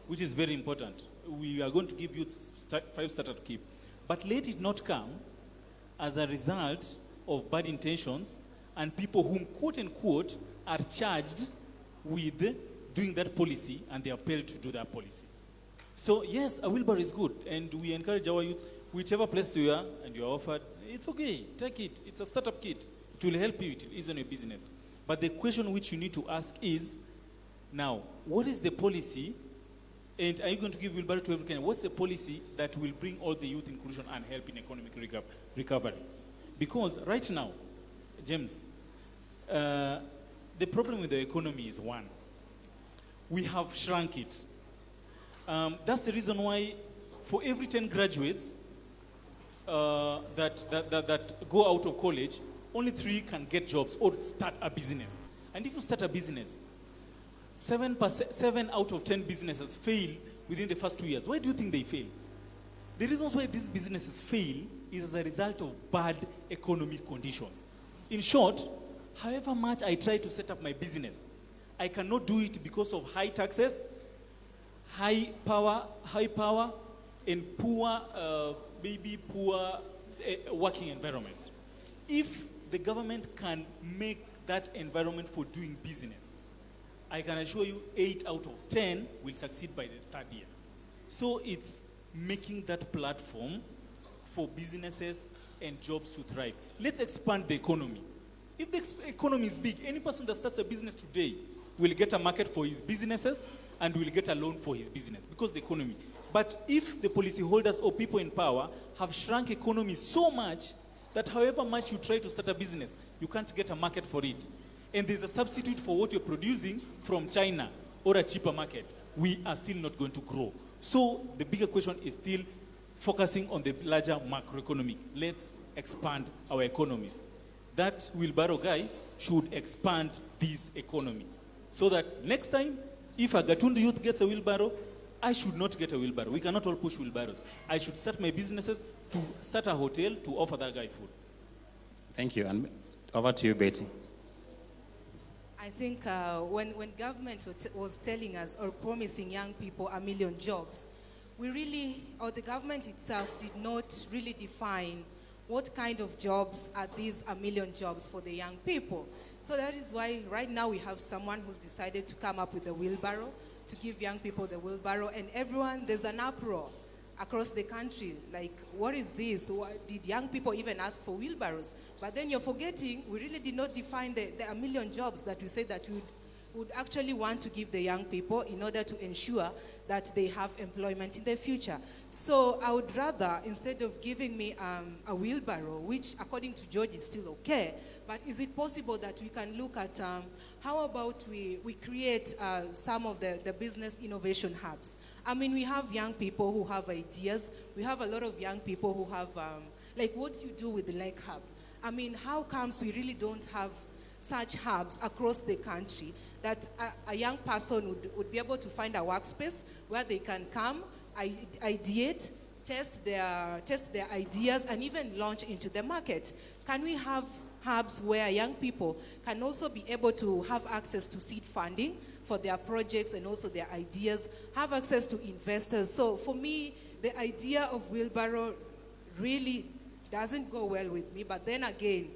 which is very important. We are going to give youth 5 startup kits. But let it not come as a result of bad intentions and people whom, quote unquote, are charged with doing that policy, and they are paid to do that policy. So yes, a wheelbarrow is good, and we encourage our youth, whichever place you are and you are offered, it's okay, take it. It's a startup kit. It will help you, it will ease on your business. But the question which you need to ask is, now, what is the policy, and are you going to give wheelbarrow to every Kenyan? What's the policy that will bring all the youth inclusion and help in economic recovery? Because right now, James, the problem with the economy is, one, we have shrunk it. That's the reason why for every 10 graduates that go out of college, only 3 can get jobs or start a business. And if you start a business, 7 out of 10 businesses fail within the first 2 years. Why do you think they fail? The reasons why these businesses fail is as a result of bad economic conditions. In short, however much I try to set up my business, I cannot do it because of high taxes, high power, and poor working environment. If the government can make that environment for doing business, I can assure you 8 out of 10 will succeed by the 3rd year. So it's making that platform for businesses and jobs to thrive. Let's expand the economy. If the economy is big, any person that starts a business today will get a market for his businesses and will get a loan for his business because the economy. But if the policyholders or people in power have shrunk economy so much that however much you try to start a business, you can't get a market for it. And there's a substitute for what you're producing from China or a cheaper market, we are still not going to grow. So the bigger question is still focusing on the larger macroeconomic. Let's expand our economies. That wheelbarrow guy should expand this economy. So that next time, if a Gatundu youth gets a wheelbarrow, I should not get a wheelbarrow. We cannot all push wheelbarrows. I should start my businesses to start a hotel to offer that guy food. Thank you. And over to you, Betty. I think when government was telling us or promising young people 1 million jobs, we really, or the government itself did not really define what kind of jobs are these 1 million jobs for the young people. So that is why right now we have someone who's decided to come up with a wheelbarrow, to give young people the wheelbarrow, and everyone, there's an uproar across the country. Like, what is this? Did young people even ask for wheelbarrows? But then you're forgetting, we really did not define the 1 million jobs that we said that we would actually want to give the young people in order to ensure that they have employment in the future. So I would rather, instead of giving me a wheelbarrow, which according to George is still okay, but is it possible that we can look at how about we create some of the business innovation hubs? I mean, we have young people who have ideas. We have a lot of young people who have, like what you do with the Lake Hub. I mean, how comes we really don't have such hubs across the country that a young person would be able to find a workspace where they can come, ideate, test their ideas, and even launch into the market? Can we have hubs where young people can also be able to have access to seed funding for their projects and also their ideas, have access to investors? So for me, the idea of wheelbarrow really doesn't go well with me. But then again,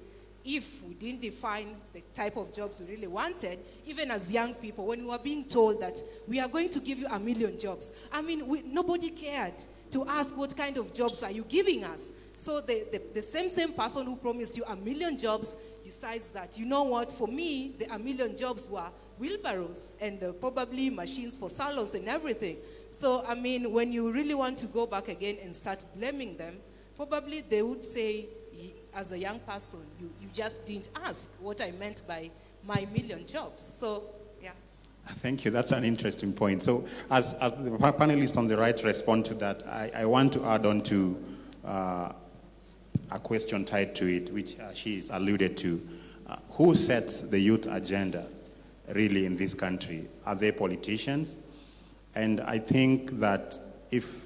if we didn't define the type of jobs we really wanted, even as young people, when we were being told that we are going to give you 1 million jobs, I mean, nobody cared to ask what kind of jobs are you giving us. So the same person who promised you 1 million jobs decides that, you know what, for me, the 1 million jobs were wheelbarrows and probably machines for salons and everything. So, I mean, when you really want to go back again and start blaming them, probably they would say, as a young person, you just didn't ask what I meant by my 1 million jobs. So, yeah. Thank you. That's an interesting point. So as the panelists on the right respond to that, I want to add on to a question tied to it, which she's alluded to. Who sets the youth agenda really in this country? Are they politicians? And I think that if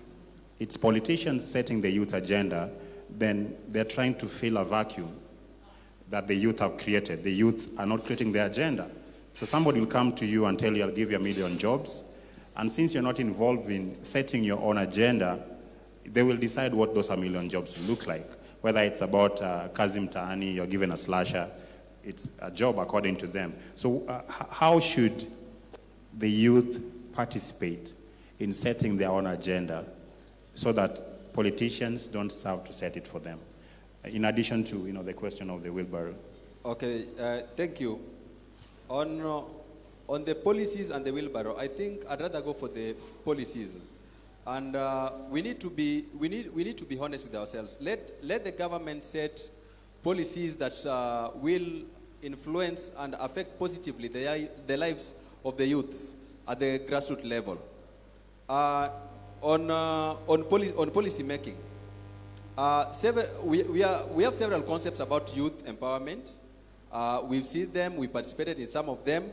it's politicians setting the youth agenda, then they're trying to fill a vacuum that the youth have created. The youth are not creating the agenda. So somebody will come to you and tell you, I'll give you 1 million jobs. And since you're not involved in setting your own agenda, they will decide what those 1 million jobs will look like. Whether it's about kazi mtaani, you're given a slasher, it's a job according to them. So how should the youth participate in setting their own agenda so that politicians don't serve to set it for them? In addition to the question of the wheelbarrow. Okay, thank you. On the policies and the wheelbarrow, I think I'd rather go for the policies. And we need to be honest with ourselves. Let the government set policies that will influence and affect positively the lives of the youth at the grassroots level. On policy making, we have several concepts about youth empowerment. We've seen them, we participated in some of them.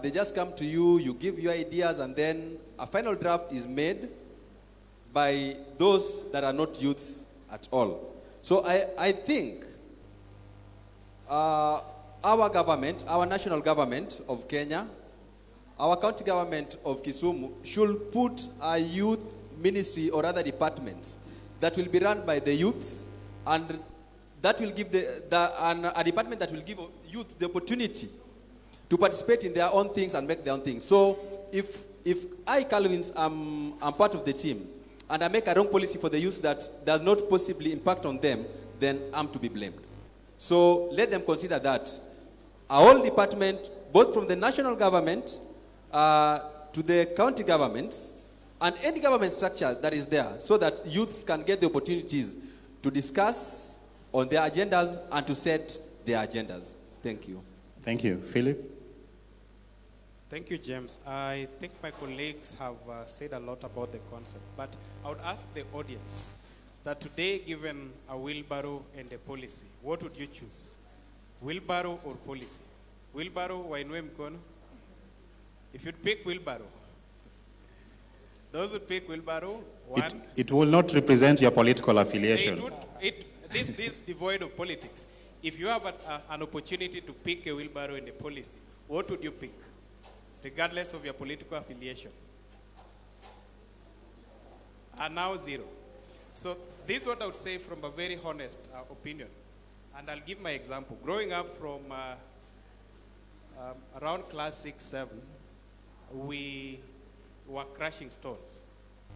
They just come to you, you give your ideas, and then a final draft is made by those that are not youths at all. So I think our government, our national government of Kenya, our county government of Kisumu should put a youth ministry or other departments that will be run by the youths, and that will give a department that will give youth the opportunity to participate in their own things and make their own things. So if I, Calvins, am part of the team and I make a wrong policy for the youth that does not possibly impact on them, then I'm to be blamed. So let them consider that. Our whole department, both from the national government to the county governments, and any government structure that is there, so that youths can get the opportunities to discuss on their agendas and to set their agendas. Thank you. Thank you. Philip? Thank you, James. I think my colleagues have said a lot about the concept, but I would ask the audience that today, given a wheelbarrow and a policy, what would you choose? Wheelbarrow or policy? Wheelbarrow, wainue mkono? If you'd pick wheelbarrow, those who pick wheelbarrow, one. It will not represent your political affiliation. This devoid of politics. If you have an opportunity to pick a wheelbarrow in a policy, what would you pick, regardless of your political affiliation? And now 0. So this is what I would say from a very honest opinion. And I'll give my example. Growing up from around class 6, 7, we were crushing stones.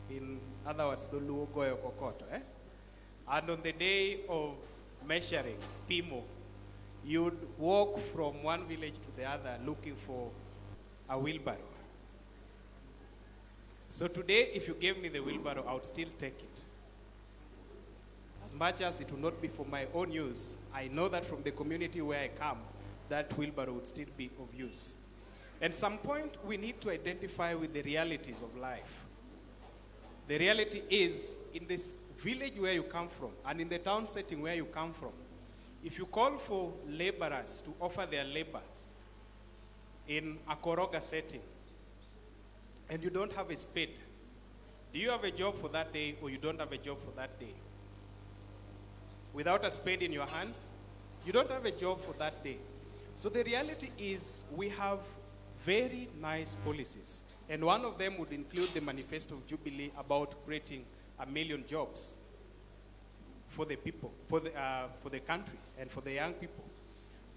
In other words, the Luo Goyo Kokoto. And on the day of measuring, Pimo, you'd walk from one village to the other looking for a wheelbarrow. So today, if you gave me the wheelbarrow, I would still take it. As much as it will not be for my own use, I know that from the community where I come, that wheelbarrow would still be of use. At some point, we need to identify with the realities of life. The reality is, in this village where you come from, and in the town setting where you come from, if you call for laborers to offer their labor in a Koroga setting, and you don't have a spade, do you have a job for that day, or you don't have a job for that day? Without a spade in your hand, you don't have a job for that day. So the reality is, we have very nice policies. And one of them would include the Manifesto of Jubilee about creating 1 million jobs for the people, for the country, and for the young people.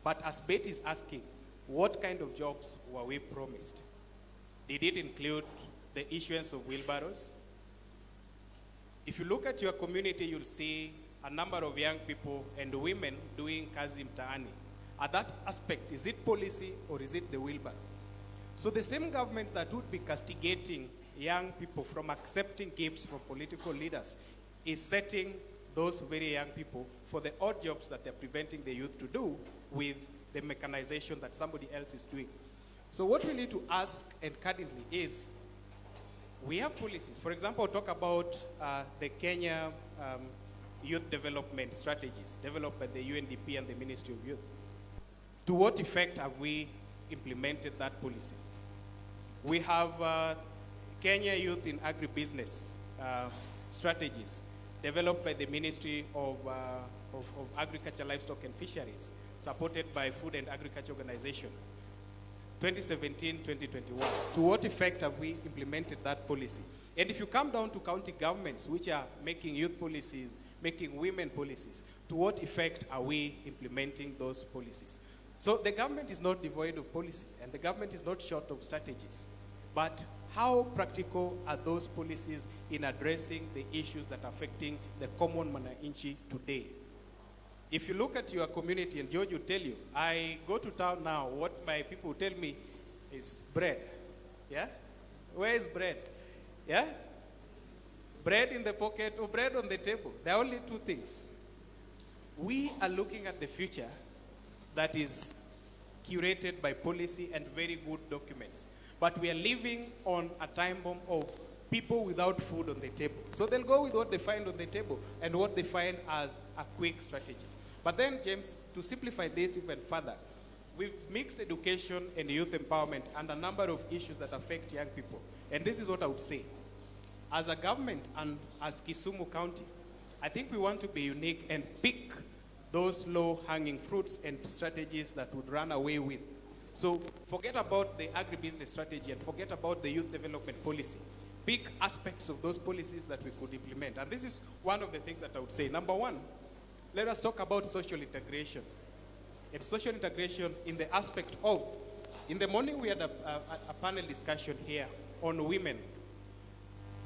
But as Betty is asking, what kind of jobs were we promised? Did it include the issuance of wheelbarrows? If you look at your community, you'll see a number of young people and women doing kazi mtaani. At that aspect, is it policy or is it the wheelbarrow? So the same government that would be castigating young people from accepting gifts from political leaders is setting those very young people for the odd jobs that they're preventing the youth to do with the mechanization that somebody else is doing. So what we need to ask and candidly is, we have policies. For example, talk about the Kenya youth development strategies developed by the UNDP and the Ministry of Youth. To what effect have we implemented that policy? We have Kenya Youth in Agribusiness strategies developed by the Ministry of Agriculture, Livestock and Fisheries, supported by Food and Agriculture Organization, 2017-2021. To what effect have we implemented that policy? And if you come down to county governments, which are making youth policies, making women policies, to what effect are we implementing those policies? So the government is not devoid of policy, and the government is not short of strategies. But how practical are those policies in addressing the issues that are affecting the common mwananchi today? If you look at your community, and George will tell you, I go to town now, what my people will tell me is bread. Yeah? Where is bread? Yeah? Bread in the pocket or bread on the table. There are only two things. We are looking at the future that is curated by policy and very good documents. But we are living on a time bomb of people without food on the table. So they'll go with what they find on the table and what they find as a quick strategy. But then, James, to simplify this even further, we've mixed education and youth empowerment and a number of issues that affect young people. And this is what I would say. As a government and as Kisumu County, I think we want to be unique and pick those low-hanging fruits and strategies that would run away with. So forget about the agribusiness strategy and forget about the youth development policy. Pick aspects of those policies that we could implement. And this is one of the things that I would say. Number one, let us talk about social integration. And social integration in the aspect of, in the morning we had a panel discussion here on women.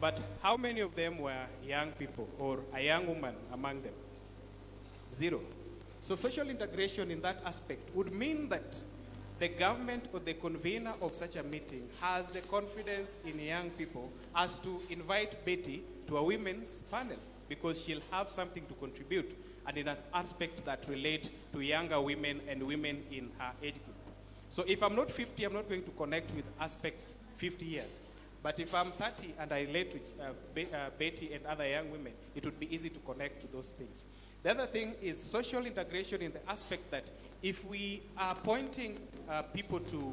But how many of them were young people or a young woman among them? Zero. So social integration in that aspect would mean that the government or the convener of such a meeting has the confidence in young people as to invite Betty to a women's panel because she'll have something to contribute and in an aspect that relate to younger women and women in her age group. So if I'm not 50, I'm not going to connect with aspects 50 years. But if I'm 30 and I relate to Betty and other young women, it would be easy to connect to those things. The other thing is social integration in the aspect that if we are appointing people to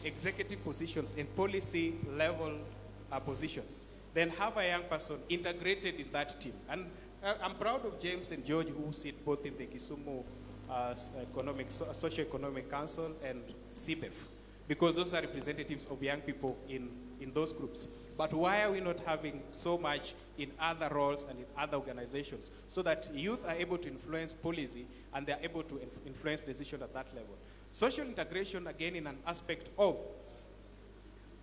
executive positions and policy level positions, then have a young person integrated in that team. And I'm proud of James and George who sit both in the Kisumu Socio-Economic Council and CBEF, because those are representatives of young people in those groups. But why are we not having so much in other roles and in other organizations so that youth are able to influence policy and they're able to influence decision at that level? Social integration, again, in an aspect of,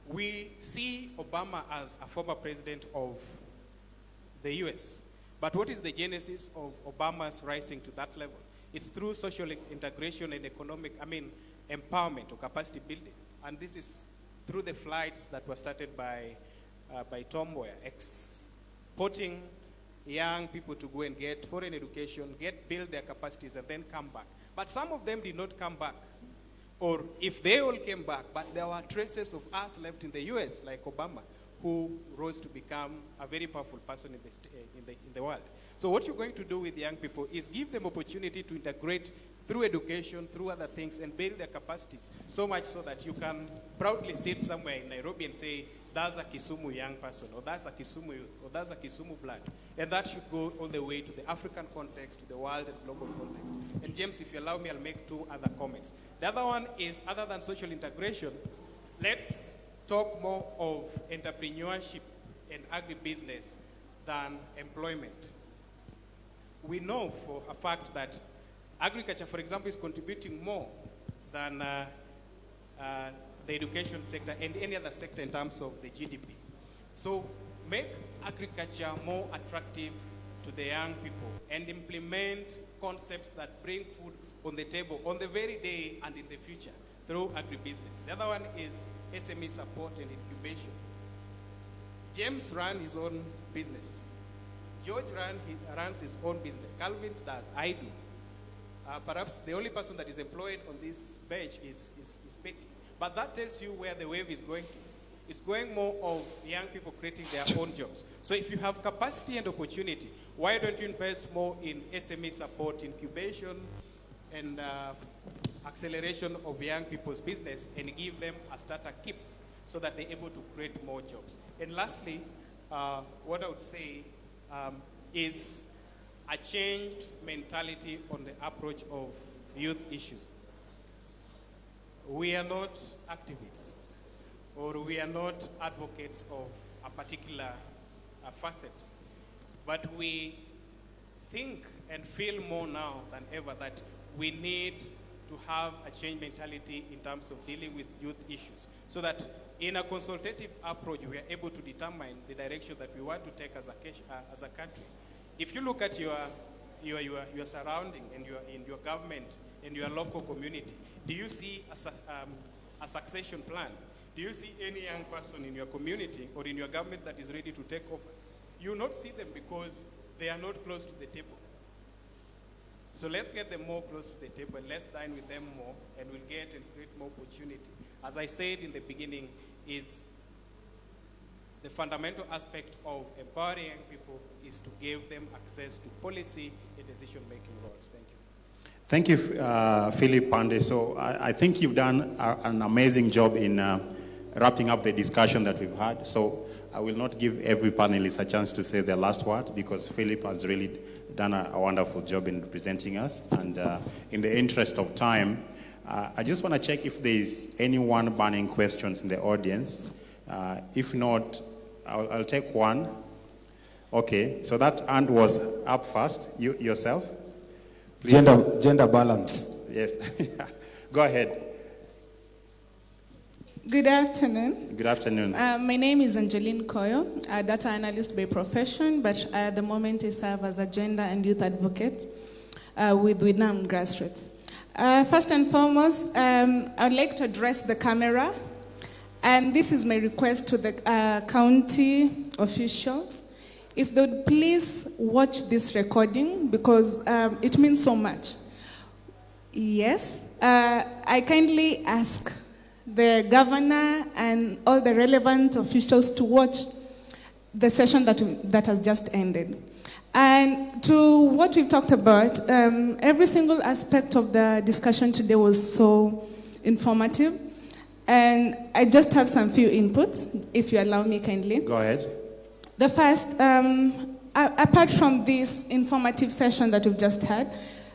we see Obama as a former president of the US. But what is the genesis of Obama's rising to that level? It's through social integration and empowerment or capacity building. And this is through the flights that were started by Tom Mboya, exporting young people to go and get foreign education, build their capacities, and then come back. But some of them did not come back. Or if they all came back, but there were traces of us left in the US, like Obama, who rose to become a very powerful person in the world. So what you're going to do with young people is give them opportunity to integrate through education, through other things, and build their capacities, so much so that you can proudly sit somewhere in Nairobi and say, that's a Kisumu young person, or that's a Kisumu youth, or that's a Kisumu blood. And that should go all the way to the African context, to the world and global context. And James, if you allow me, I'll make two other comments. The other one is, other than social integration, let's talk more of entrepreneurship and agribusiness than employment. We know for a fact that agriculture, for example, is contributing more than the education sector and any other sector in terms of the GDP. So make agriculture more attractive to the young people and implement concepts that bring food on the table on the very day and in the future through agribusiness. The other one is SME support and incubation. James runs his own business. George runs his own business. Calvin does. I do. Perhaps the only person that is employed on this bench is Betty. But that tells you where the wave is going to. It's going more of young people creating their own jobs. So if you have capacity and opportunity, why don't you invest more in SME support, incubation, and acceleration of young people's business and give them a starter kit so that they're able to create more jobs? And lastly, what I would say is a changed mentality on the approach of youth issues. We are not activists, or we are not advocates of a particular facet, but we think and feel more now than ever that we need to have a change mentality in terms of dealing with youth issues, so that in a consultative approach, we are able to determine the direction that we want to take as a country. If you look at your surrounding and in your government and your local community, do you see a succession plan? Do you see any young person in your community or in your government that is ready to take over? You will not see them because they are not close to the table. So let's get them more close to the table, and let's dine with them more, and we'll get and create more opportunity. As I said in the beginning, is the fundamental aspect of empowering young people is to give them access to policy and decision-making roles. Thank you. Thank you, Philip Pande. So I think you've done an amazing job in wrapping up the discussion that we've had. So I will not give every panelist a chance to say their last word, because Philip has really done a wonderful job in representing us. And in the interest of time, I just want to check if there's anyone burning questions in the audience. If not, I'll take one. Okay, so that hand was up first. You yourself? Please. Gender balance. Yes. Go ahead. Good afternoon. Good afternoon. My name is Angeline Koyo, a data analyst by profession, but at the moment I serve as a gender and youth advocate with Winam Grassroots. First and foremost, I'd like to address the camera, and this is my request to the county officials. If they would please watch this recording, because it means so much. Yes, I kindly ask the governor and all the relevant officials to watch the session that has just ended. And to what we've talked about, every single aspect of the discussion today was so informative. And I just have some few inputs, if you allow me kindly. Go ahead. The first, apart from this informative session that we've just had,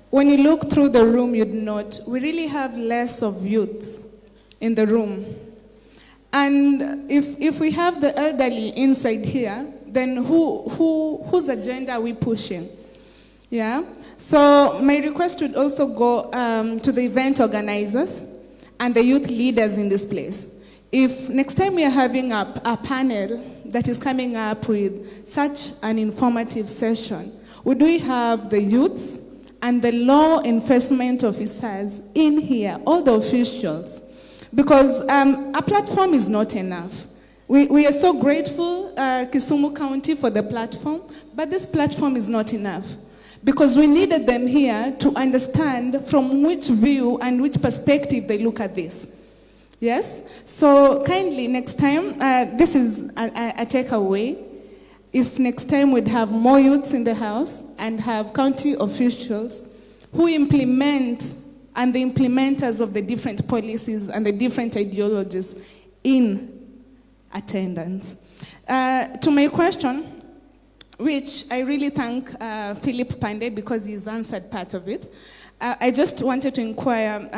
when you look through the room, you'd note we really have less of youth in the room. And if we have the elderly inside here, then whose agenda are we pushing? Yeah? So my request would also go to the event organizers and the youth leaders in this place. If next time we are having a panel that is coming up with such an informative session, would we have the youths and the law enforcement officers in here, all the officials? Because a platform is not enough. We are so grateful, Kisumu County, for the platform, but this platform is not enough. Because we needed them here to understand from which view and which perspective they look at this. Yes? So kindly, next time, this is a takeaway. If next time we'd have more youths in the house and have county officials who implement and the implementers of the different policies and the different ideologies in attendance. To my question, which I really thank Philip Pande because he's answered part of it, I just wanted to inquire,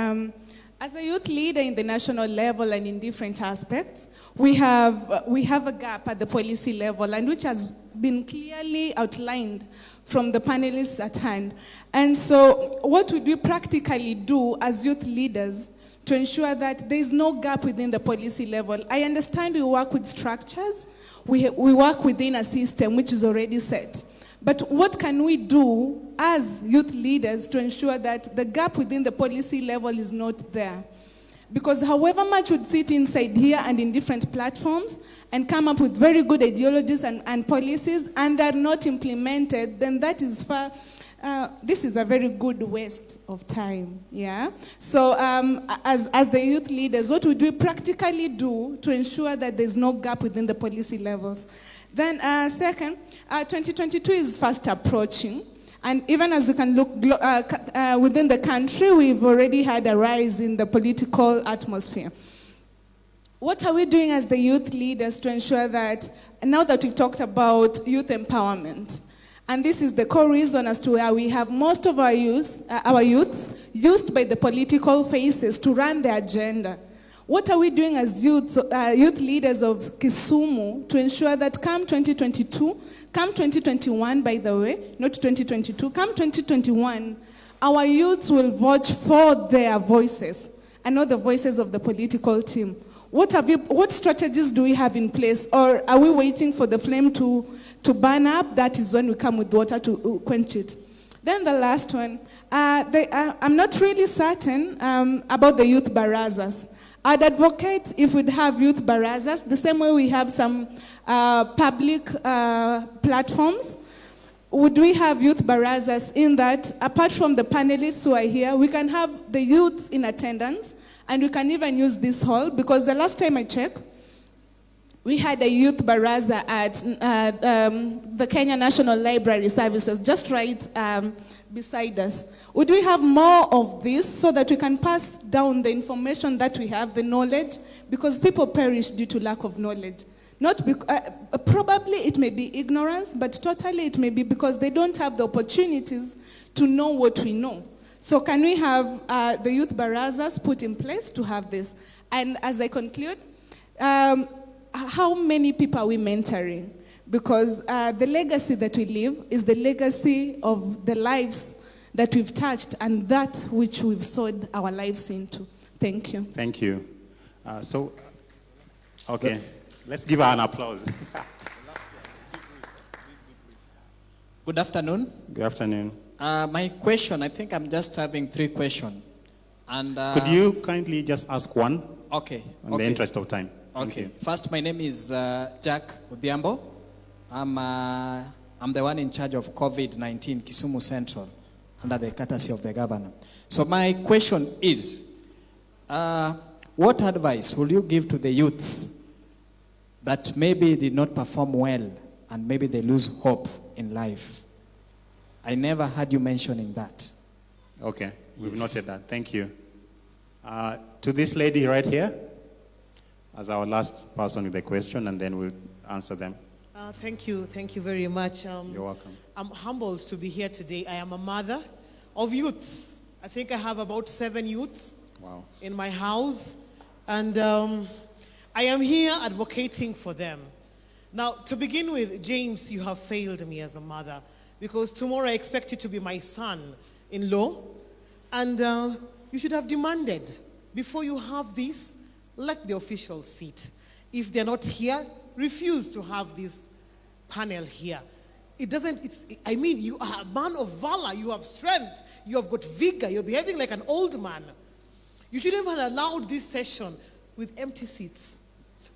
as a youth leader in the national level and in different aspects, we have a gap at the policy level, and which has been clearly outlined from the panelists at hand. And so what would we practically do as youth leaders to ensure that there is no gap within the policy level? I understand we work with structures, we work within a system which is already set. But what can we do as youth leaders to ensure that the gap within the policy level is not there? Because however much would sit inside here and in different platforms and come up with very good ideologies and policies, and they're not implemented, then that is far this is a very good waste of time, yeah? So as the youth leaders, what would we practically do to ensure that there's no gap within the policy levels? Then second, 2022 is fast approaching. And even as we can look within the country, we've already had a rise in the political atmosphere. What are we doing as the youth leaders to ensure that, now that we've talked about youth empowerment, and this is the core reason as to where we have most of our youths used by the political faces to run the agenda. What are we doing as youth leaders of Kisumu to ensure that come 2022, come 2021, by the way, not 2022, come 2021, our youths will vote for their voices and not the voices of the political team? What strategies do we have in place? Or are we waiting for the flame to burn up? That is when we come with water to quench it. Then the last one, I'm not really certain about the youth barazas. I'd advocate if we'd have youth barazas, the same way we have some public platforms. Would we have youth barazas in that, apart from the panelists who are here, we can have the youth in attendance, and we can even use this hall, because the last time I checked, we had a youth baraza at the Kenya National Library Services, just right beside us. Would we have more of this so that we can pass down the information that we have, the knowledge? Because people perish due to lack of knowledge. Probably it may be ignorance, but totally it may be because they don't have the opportunities to know what we know. So can we have the youth barazas put in place to have this? And as I conclude, how many people are we mentoring? Because the legacy that we leave is the legacy of the lives that we've touched and that which we've sowed our lives into. Thank you. Thank you. Okay, let's give her an applause. Good afternoon. Good afternoon. My question, I think I'm just having 3 questions. And could you kindly just ask one? Okay. In the interest of time. Okay. First, my name is Jack Odhiambo. I'm the one in charge of COVID-19, Kisumu Central, under the courtesy of the governor. So my question is, what advice will you give to the youths that maybe did not perform well and maybe they lose hope in life? I never heard you mentioning that. Okay, we've noted that. Thank you. To this lady right here, as our last person with the question, and then we'll answer them. Thank you very much. You're welcome. I'm humbled to be here today. I am a mother of youths. I think I have about 7 youths in my house, and I am here advocating for them. Now, to begin with, James, you have failed me as a mother, because tomorrow I expect you to be my son-in-law, and you should have demanded, before you have this, let the officials sit. If they're not here, refuse to have this panel here. I mean, you are a man of valor, you have strength, you have got vigor, you're behaving like an old man. You shouldn't have allowed this session with empty seats.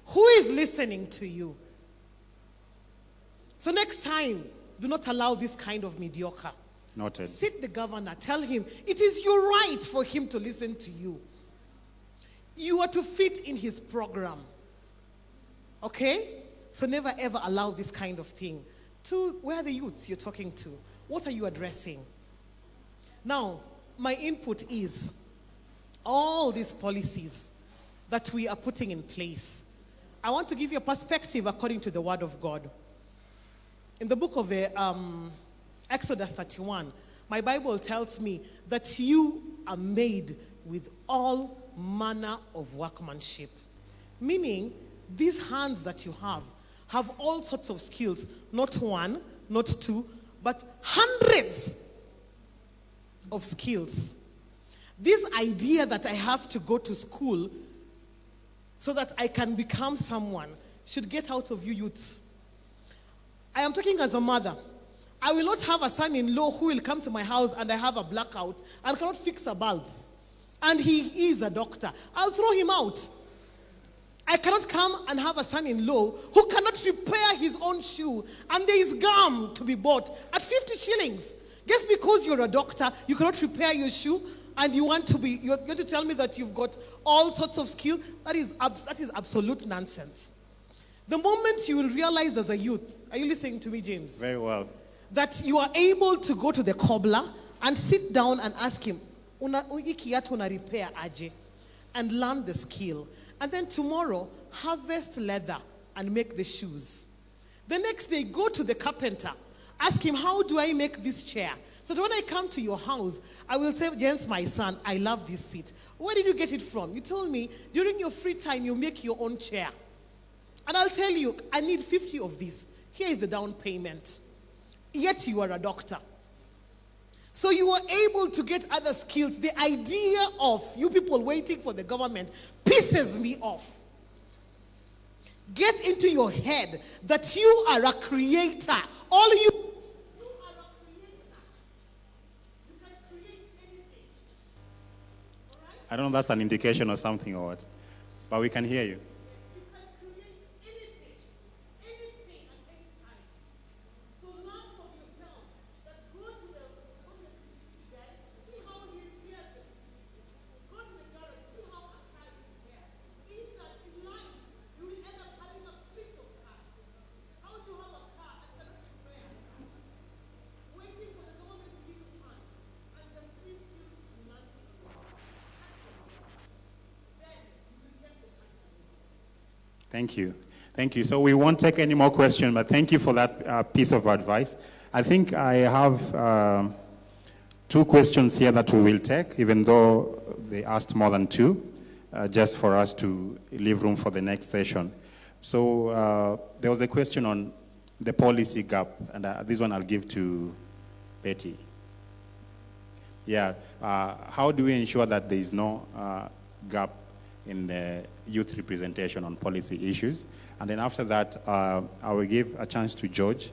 Who is listening to you? So next time, do not allow this kind of mediocre. Noted. Sit the governor, tell him it is your right for him to listen to you. You are to fit in his program. Okay? So never ever allow this kind of thing. Where are the youths you're talking to? What are you addressing? Now, my input is all these policies that we are putting in place. I want to give you a perspective according to the Word of God. In the book of Exodus 31, my Bible tells me that you are made with all manner of workmanship. Meaning, these hands that you have all sorts of skills. Not 1, not 2, but hundreds of skills. This idea that I have to go to school so that I can become someone should get out of you youths. I am talking as a mother. I will not have a son-in-law who will come to my house and I have a blackout and cannot fix a bulb. And he is a doctor. I'll throw him out. I cannot come and have a son-in-law who cannot repair his own shoe and there is gum to be bought at 50 shillings. Just because you're a doctor, you cannot repair your shoe, and you want to tell me that you've got all sorts of skill. That is absolute nonsense. The moment you will realize as a youth, are you listening to me, James? Very well. That you are able to go to the cobbler and sit down and ask him, una repair aje, and learn the skill. And then tomorrow, harvest leather and make the shoes. The next day, go to the carpenter. Ask him, how do I make this chair? So that when I come to your house, I will say, James, my son, I love this seat. Where did you get it from? You told me, during your free time, you make your own chair. And I'll tell you, I need 50 of these. Here is the down payment. Yet you are a doctor. So you are able to get other skills. The idea of you people waiting for the government pisses me off. Get into your head that you are a creator. All you are a creator. You can create anything. All right? I don't know if that's an indication or something or what, but we can hear you. You can create anything. Anything at any time. So learn from yourself that go to the guy, see how he repairs it. Go to the garage, see how a car is repaired. In that in life, you will end up having a fleet of cars. How do you have a car and cannot repair? Waiting for the government to give you funds and the free skills to learn. Then you will get the customer. Thank you. Thank you. So we won't take any more questions, but thank you for that piece of advice. I think I have 2 questions here that we will take, even though they asked more than 2, just for us to leave room for the next session. So there was a question on the policy gap, and this one I'll give to Betty. Yeah, how do we ensure that there is no gap in the youth representation on policy issues? And then after that, I will give a chance to George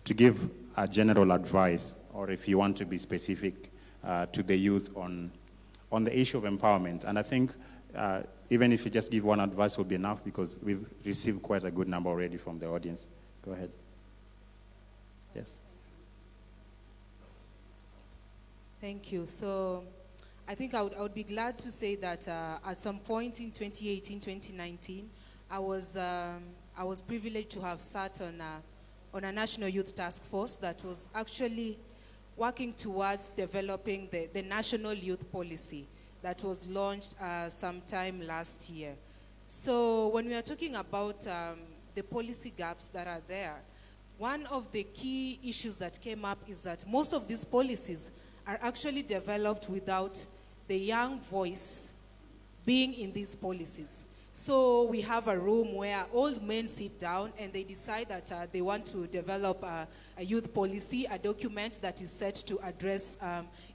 to give a general advice, or if you want to be specific, to the youth on the issue of empowerment. And I think even if you just give one advice will be enough, because we've received quite a good number already from the audience. Go ahead. Yes. Thank you. So I think I would be glad to say that at some point in 2018, 2019, I was privileged to have sat on a national youth task force that was actually working towards developing the national youth policy that was launched sometime last year. So when we are talking about the policy gaps that are there, one of the key issues that came up is that most of these policies are actually developed without the young voice being in these policies. So we have a room where old men sit down and they decide that they want to develop a youth policy, a document that is set to address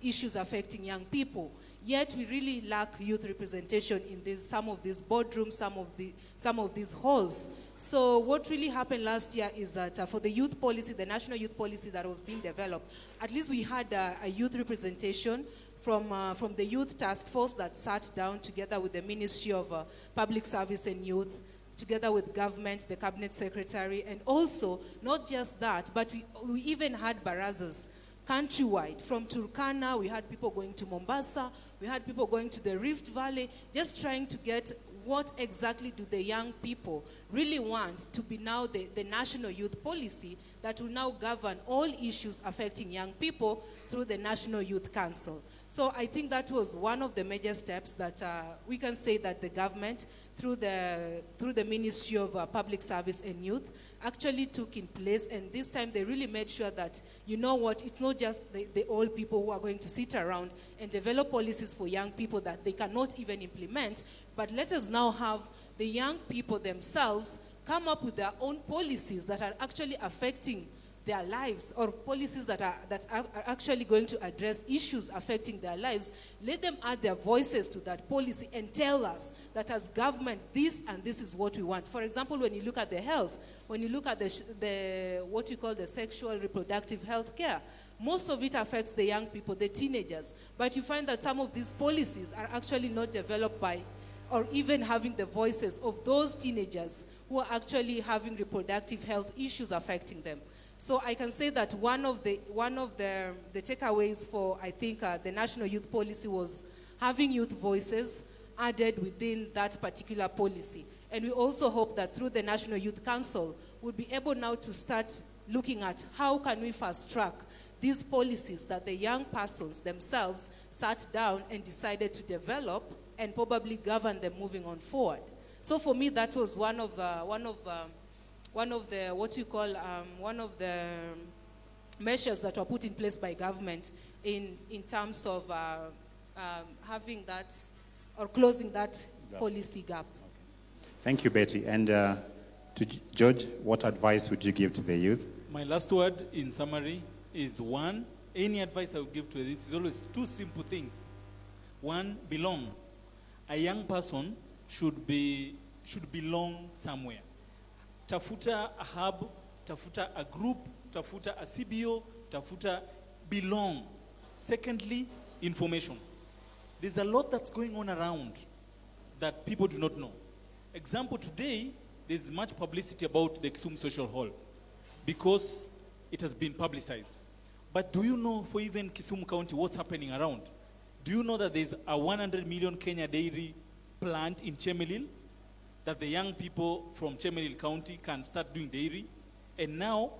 issues affecting young people. Yet we really lack youth representation in some of these boardrooms, some of these halls. So what really happened last year is that for the youth policy, the national youth policy that was being developed, at least we had a youth representation from the youth task force that sat down together with the Ministry of Public Service and Youth, together with government, the cabinet secretary, and also not just that, but we even had barazas countrywide. From Turkana, we had people going to Mombasa, we had people going to the Rift Valley, just trying to get what exactly do the young people really want to be now the national youth policy that will now govern all issues affecting young people through the National Youth Council. So I think that was one of the major steps that we can say that the government, through the Ministry of Public Service and Youth, actually took in place. And this time they really made sure that, you know what, it's not just the old people who are going to sit around and develop policies for young people that they cannot even implement, but let us now have the young people themselves come up with their own policies that are actually affecting their lives, or policies that are actually going to address issues affecting their lives. Let them add their voices to that policy and tell us that as government, this and this is what we want. For example, when you look at the health, when you look at the what you call the sexual reproductive health care, most of it affects the young people, the teenagers. But you find that some of these policies are actually not developed by, or even having the voices of those teenagers who are actually having reproductive health issues affecting them. So I can say that one of the takeaways for, I think, the National Youth Policy was having youth voices added within that particular policy. And we also hope that through the National Youth Council, we'll be able now to start looking at how can we fast track these policies that the young persons themselves sat down and decided to develop and probably govern them moving on forward. So for me, that was one of the measures that were put in place by government in terms of having that or closing that policy gap. Thank you, Betty. And to George, what advice would you give to the youth? My last word in summary is one, any advice I would give to the youth is always two simple things. One, belong. A young person should belong somewhere. Tafuta a hub, tafuta a group, tafuta a CBO, tafuta belong. Secondly, information. There's a lot that's going on around that people do not know. Example, today, there's much publicity about the Kisumu Social Hall because it has been publicized. But do you know for even Kisumu County what's happening around? Do you know that there's a 100 million Kenya dairy plant in Chemelil that the young people from Chemelil County can start doing dairy? And now,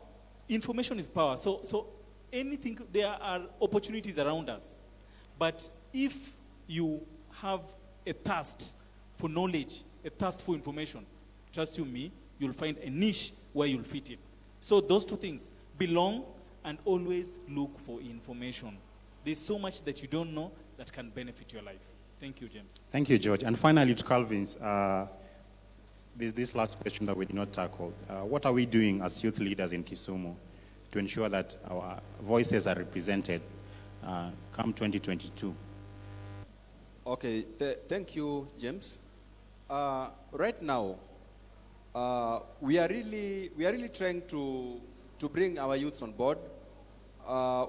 information is power. So anything, there are opportunities around us. But if you have a thirst for knowledge, a thirst for information, trust you me, you'll find a niche where you'll fit in. So those two things, belong and always look for information. There's so much that you don't know that can benefit your life. Thank you, James. Thank you, George. And finally, to Calvin's, this last question that we did not tackle. What are we doing as youth leaders in Kisumu to ensure that our voices are represented come 2022? Okay, thank you, James. Right now, we are really trying to bring our youths on board.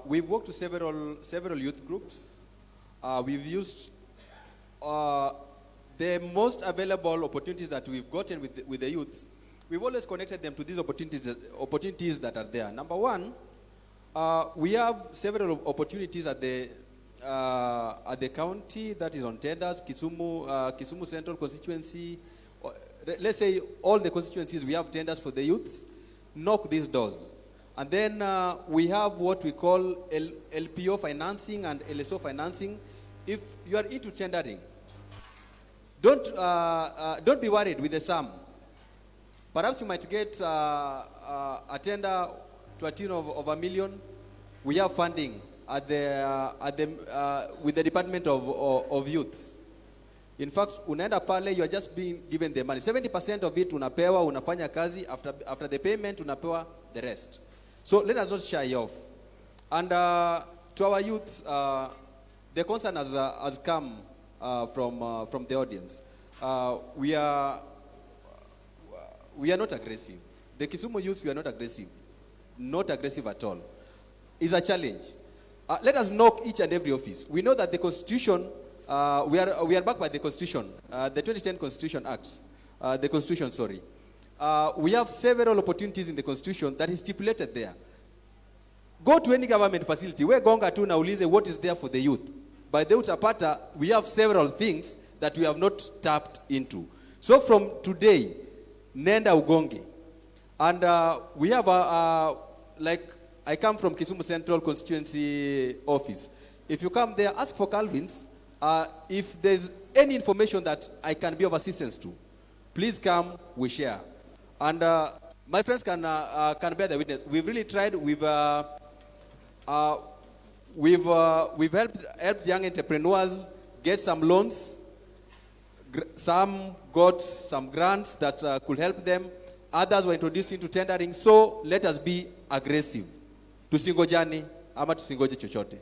We've worked with several youth groups. We've used the most available opportunities that we've gotten with the youths. We've always connected them to these opportunities that are there. Number one, we have several opportunities at the county that is on tenders, Kisumu Central constituency. Let's say all the constituencies we have tenders for the youths. Knock these doors. And then we have what we call LPO financing and LSO financing. If you are into tendering, don't be worried with the sum. Perhaps you might get a tender to a tune of $1 million. We have funding with the Department of Youth. In fact, unaenda pale, you are just being given the money. 70% of it unapewa, unafanya kazi. After the payment, unapewa the rest. So let us not shy off. And to our youth, the concern has come from the audience. We are not aggressive. The Kisumu youth, we are not aggressive. Not aggressive at all. It's a challenge. Let us knock each and every office. We know that the Constitution, we are backed by the Constitution, the 2010 Constitution Act, the Constitution, sorry. We have several opportunities in the Constitution that is stipulated there. Go to any government facility, where gonga tu naulize what is there for the youth. By the utapata, we have several things that we have not tapped into. So from today, nenda ugonge. And we have like, I come from Kisumu Central Constituency Office. If you come there, ask for Calvin's. If there's any information that I can be of assistance to, please come, we share. And my friends can bear the witness. We've really tried. We've helped young entrepreneurs get some loans. Some got some grants that could help them. Others were introduced into tendering. So let us be aggressive. Tusingojani ama tusingoje chochote.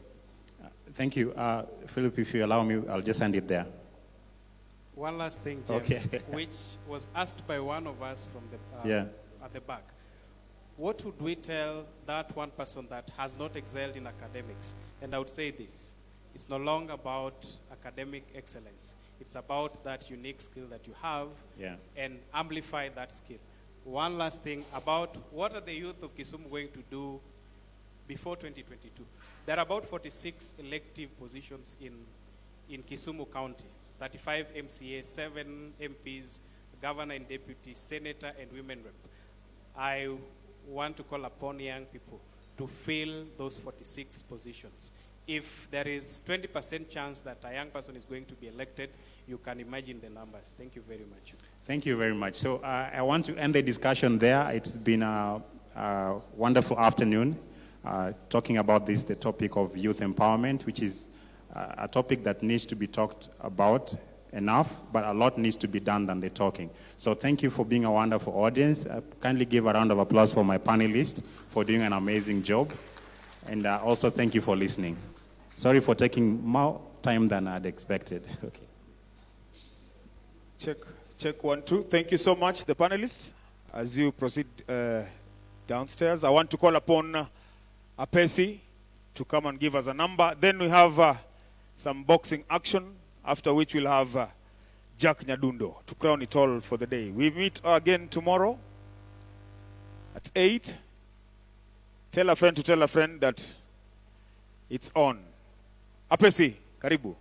Thank you. Philip, if you allow me, I'll just hand it there. One last thing, James, which was asked by one of us from the at the back. What would we tell that one person that has not excelled in academics? And I would say this: it's no longer about academic excellence. It's about that unique skill that you have and amplify that skill. one last thing about what are the youth of Kisumu going to do before 2022. There are about 46 elective positions in Kisumu County, 35 MCA, 7 MPs, governor and deputy, senator and women rep. I want to call upon young people to fill those 46 positions. If there is 20% chance that a young person is going to be elected, you can imagine the numbers. Thank you very much. Thank you very much. So I want to end the discussion there. It's been a wonderful afternoon talking about the topic of youth empowerment, which is a topic that needs to be talked about enough, but a lot needs to be done than the talking. So thank you for being a wonderful audience. Kindly give a round of applause for my panelists for doing an amazing job. And also thank you for listening. Sorry for taking more time than I'd expected. Okay. Check 1, 2. Thank you so much, the panelists. As you proceed downstairs, I want to call upon Apesi to come and give us a number. Then we have some boxing action, after which we'll have Jack Nyadundo to crown it all for the day. We meet again tomorrow at 8. Tell a friend to tell a friend that it's on. Apesi, karibu.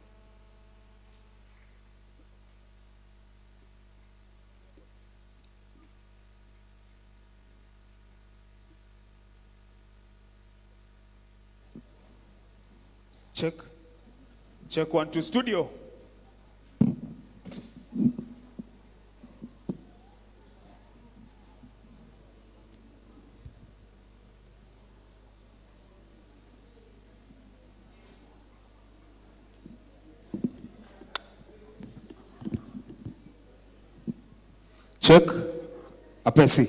Check 1, 2, studio. Check. Apesi.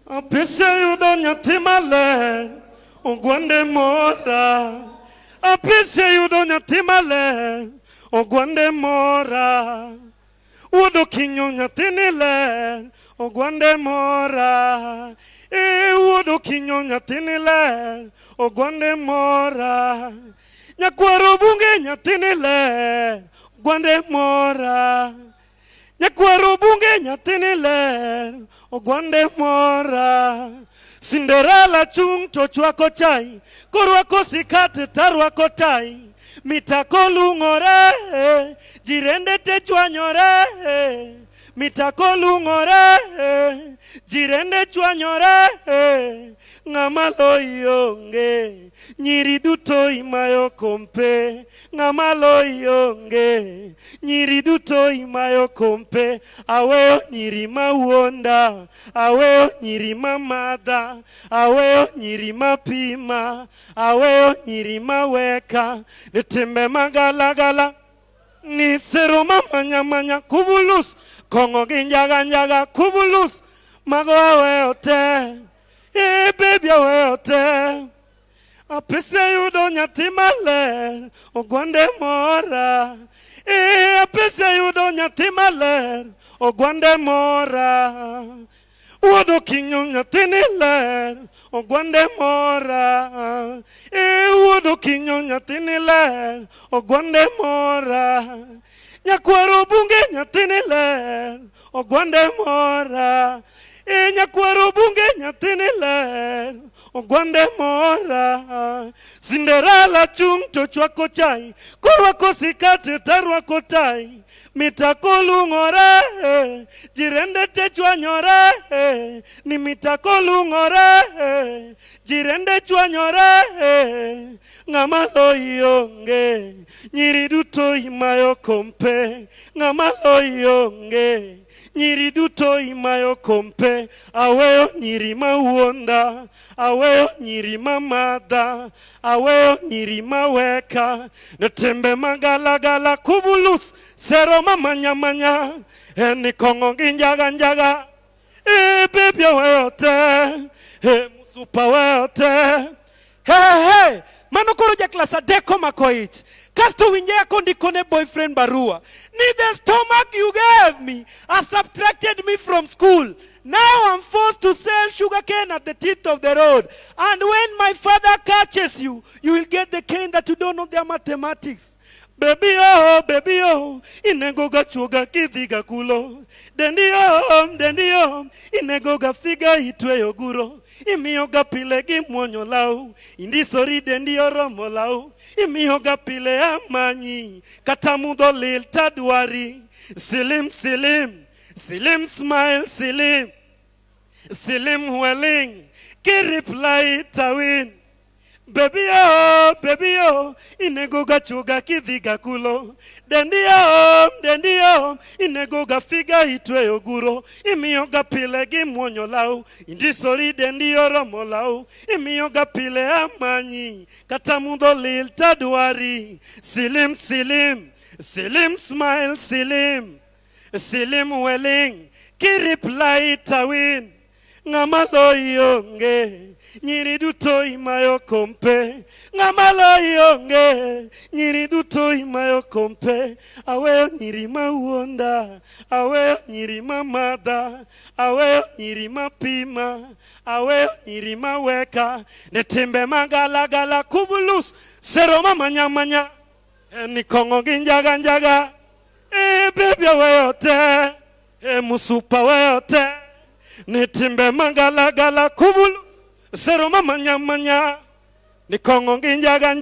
Apesi yudonya timale. Ogwande mora, apese yudonya timale. Ogwande mora, wodo kinyo nyatinile. Ogwande mora, wodo kinyo nyatinile. Ogwande mora, nyakwaro bunge nyatinile. Ogwande mora, nyakwaro bunge nyatinile. Ogwande mora. Cinderella chung to chwako chai, korwako sikate tarwako tai, mitako lungore, jirende te chwanyore, mitako lungore, jirende chwanyore, ngamalo yonge, nyiri duto imayo kompe, ngamalo yonge, nyiri duto imayo kompe, aweo nyiri mawonda, aweo nyiri mamada, aweo nyiri mapima, aweo nyiri maweka, nitembe magalagala, ni sero mamanya manya kubulus, kongo ginjaga njaga kubulus, mago aweo te, baby aweo te. Apese yudonya timale, ogwande mora. Apese yudonya timale, ogwande mora. Wodo kinyo nyatinile, ogwande mora. Wodo kinyo nyatinile, ogwande mora. Nyakwaro bunge nyatinile, ogwande mora. Nyakwaro bunge nyatinile, ogwande mora. Cinderella chung to chwako chai, korwako sikate tarwako tai, mitako lungore, jirende te chwanyore, ni mitako lungore, jirende chwanyore, ngamalo yonge, nyiri duto imayo kompe, ngamalo yonge, nyiri duto imayo kompe, aweo nyiri mawonda, aweo nyiri mamada, aweo nyiri maweka, netembe magalagala kubulus, sero mamanya manya, eni kongo ginjaga njaga, baby aweo te, musupa aweo te, hey, manokoro ja klasa deko makoich. Kasto winjea kondikone boyfriend barua. Ni the stomach you gave me has subtracted me from school. Now I'm forced to sell sugarcane at the teeth of the road. And when my father catches you, you will get the cane that you don't know their mathematics. baby oh, inegoga chuga kidhiga kulo. Dendi oh, inegoga figa itweyo guro. Imiyoga pile gi muonyo lau, indisori dendi oromo lau. Imiyoga pile amanyi, katamudho lil tadwari. Silim, smile, silim welling, kiriply tawin. Baby oh, inegoga chuga kidhiga kulo. Dendi oh, inegoga figa itweyo guro. Imiyoga pile gi muonyo lau, indisori dendi oromo lau. Imiyoga pile amanyi, katamudho lil tadwari. Silim, smile, silim welling, kiriply tawin. Ngamalo yonge, nyiri duto imayo kompe. Ngamalo yonge, nyiri duto imayo kompe. Aweyo nyiri mawonda, aweyo nyiri mamada, aweyo nyiri mapima, aweyo nyiri maweka. Netimbe magala kubulus, seroma manya. Ni kongo ginjaga. Baby aweyo te, musupa aweyo te. Netimbe magala kubulu seroma manya ni kongo njaga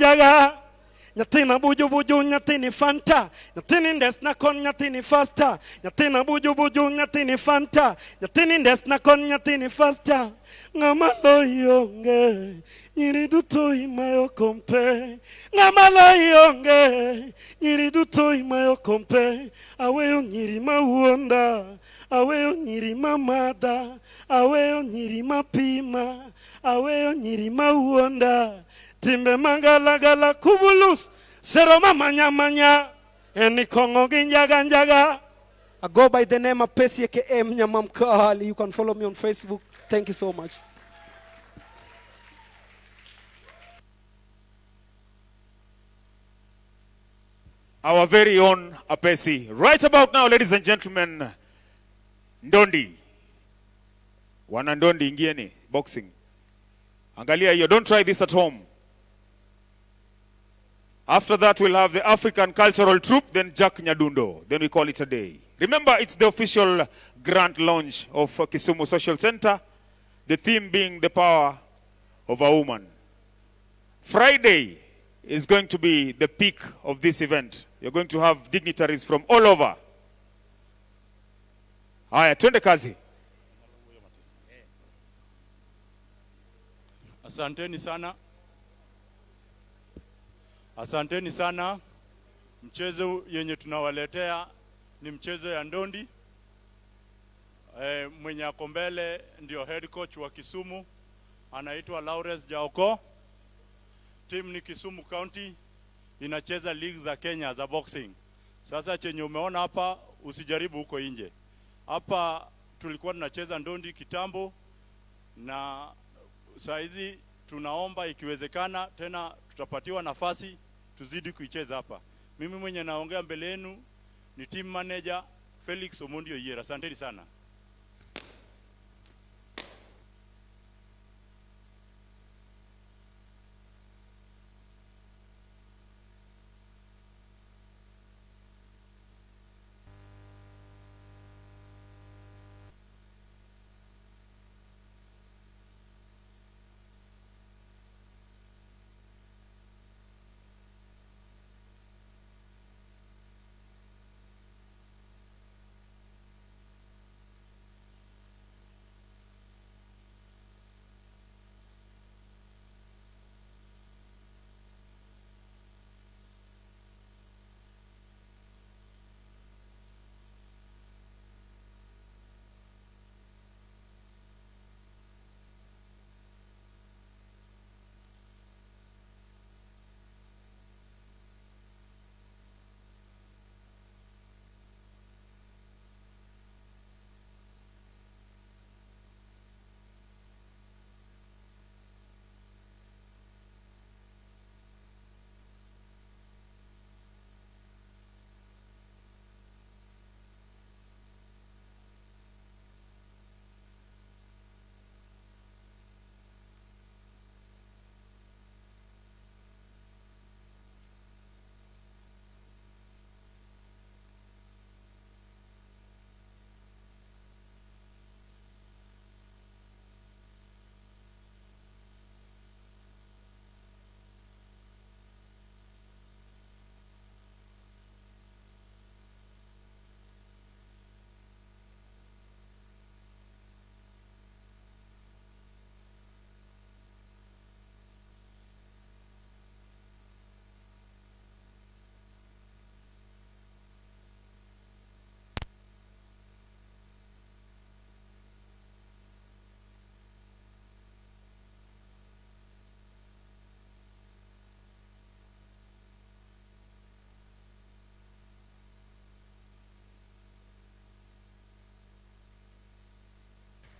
nyatina buju nyatini fanta nyatini ndes na kon nyatini fasta nyatina buju nyatini fanta nyatini ndes na kon nyatini fasta ngamalo yonge nyiri duto imayo kompe ngamalo yonge nyiri duto imayo kompe aweyo nyiri mawonda aweyo nyiri mamada aweyo nyiri mapima aweyo nyiri mawonda timbe mangala kubulus seroma manya eni kongo ginjaga. I go by the name of Pesi aka Mnyamamkali. You can follow me on Facebook. Thank you so much. Our very own Apesi. Right about now, ladies and gentlemen, Ndondi. Wana Ndondi ingieni, boxing. Angalia hiyo, don't try this at home. After that, we'll have the African Cultural Troupe, then Jack Nyadundo. Then we call it a day. Remember, it's the official grand launch of Kisumu Social Center. The theme being the power of a woman. Friday is going to be the peak of this event. You're going to have dignitaries from all over. Haya, twende kazi. Asanteni sana. Asanteni sana. Mchezo yenye tunawaletea ni mchezo ya ndondi. Mwenye ako mbele ndio head coach wa Kisumu. Anaitwa Lawrence Jaoko. Team ni Kisumu County. Inacheza league za Kenya za boxing. Sasa chenye umeona hapa usijaribu huko nje. Hapa tulikuwa tunacheza ndondi kitambo na saa hizi tunaomba ikiwezekana tena tutapatiwa nafasi tuzidi kuicheza hapa. Mimi mwenye naongea mbele yenu ni team manager Felix Omondio Yera. Asanteni sana.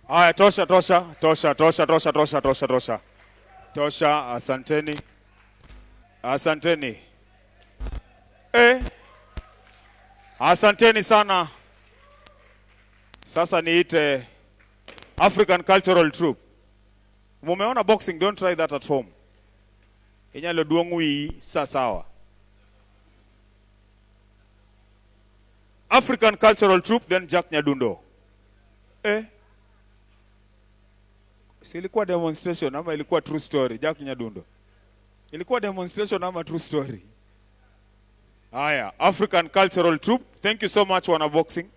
Haya, tosha. Tosha, asanteni. Asanteni sana. Sasa niite African Cultural Troupe. Mumeona boxing, don't try that at home. Inyalo duongwi sawa. African Cultural Troupe, then Jack Nyadundo. Si ilikuwa demonstration ama ilikuwa true story? Jack Nyadundo. Ilikuwa demonstration ama true story? Haya, African Cultural Troupe. Thank you so much, wana boxing.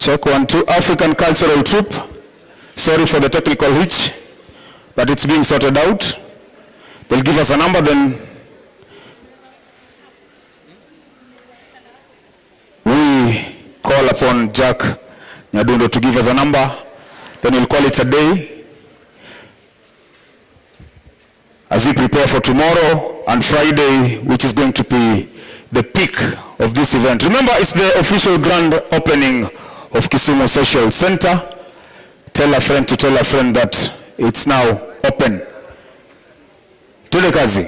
Check 1, 2, African Cultural Troupe. Sorry for the technical hitch, but it's being sorted out. They'll give us a number, then we call upon Jack Nyadundo to give us a number. Then we'll call it a day as we prepare for tomorrow and Friday, which is going to be the peak of this event. Remember, it's the official grand opening of Kisumu Social Center. Tell a friend to tell a friend that it's now open. Tuende kazi.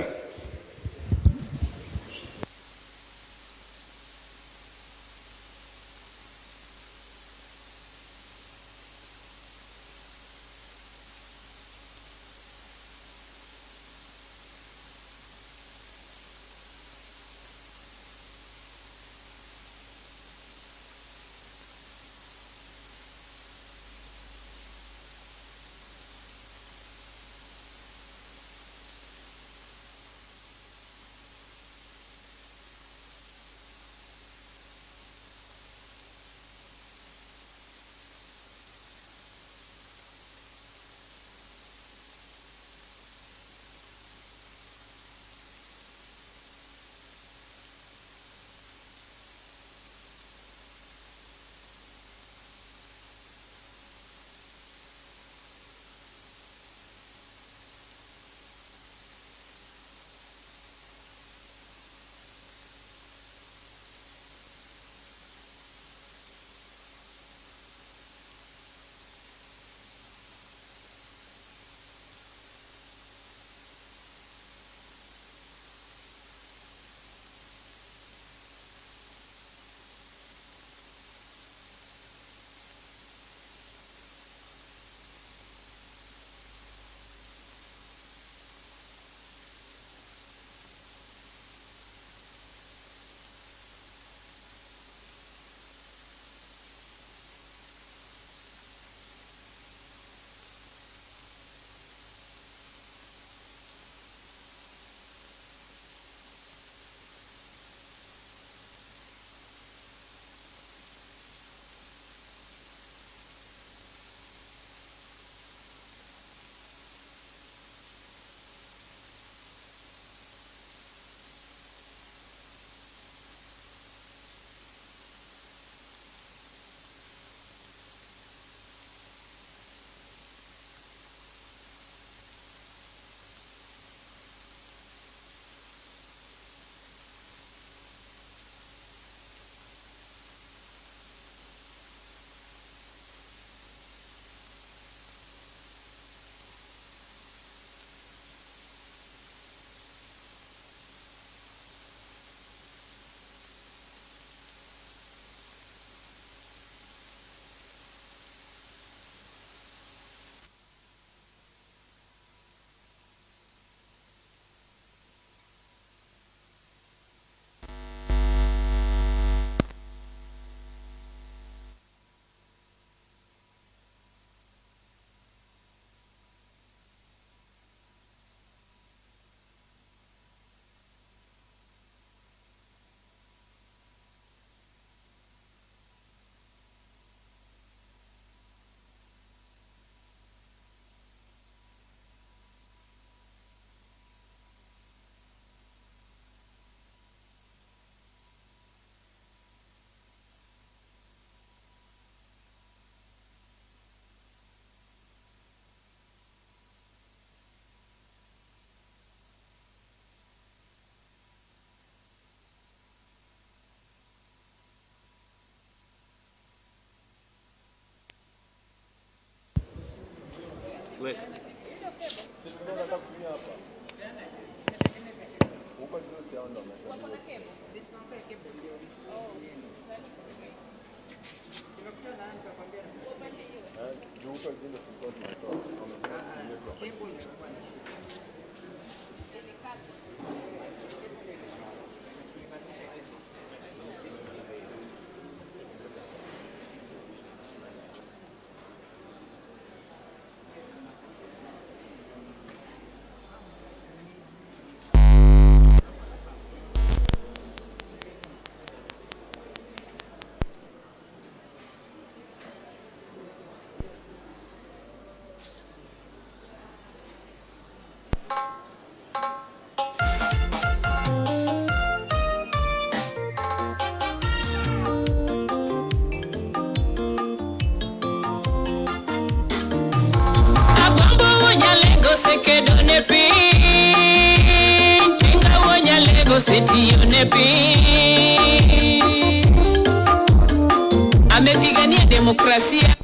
Amepigania demokrasia.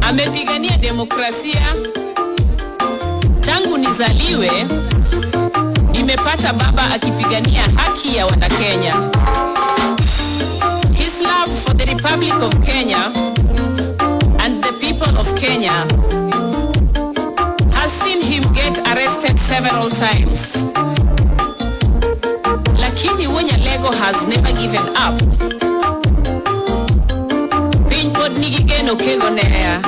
Amepigania demokrasia tangu nizaliwe. Nimepata baba akipigania haki ya Wanakenya. His love for the Republic of Kenya and the people of Kenya has seen him get arrested several times. Lakini Wanyalego has never given up. Pod nigigeno kego nea.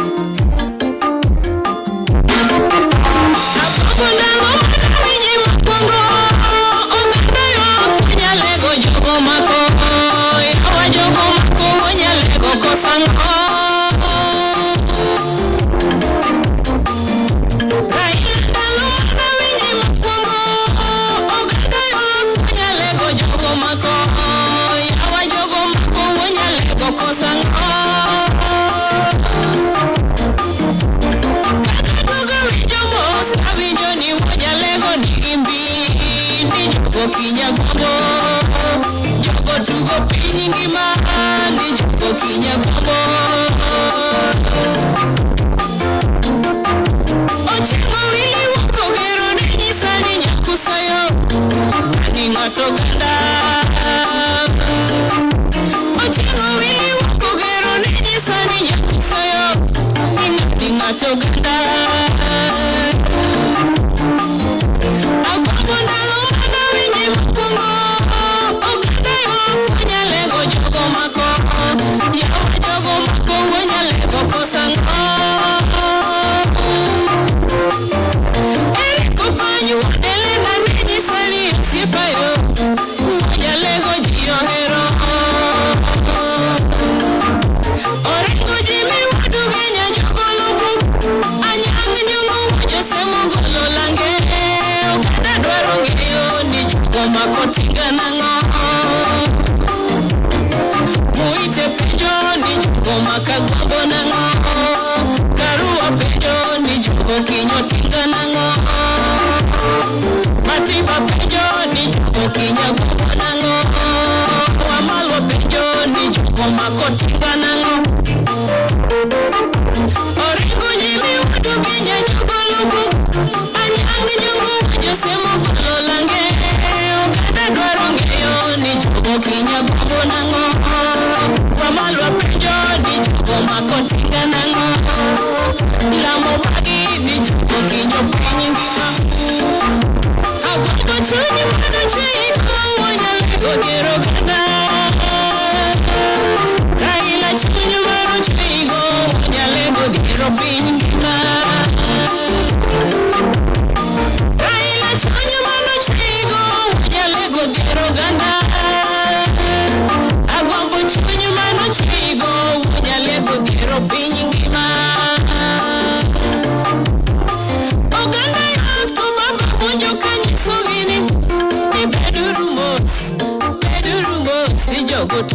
Raila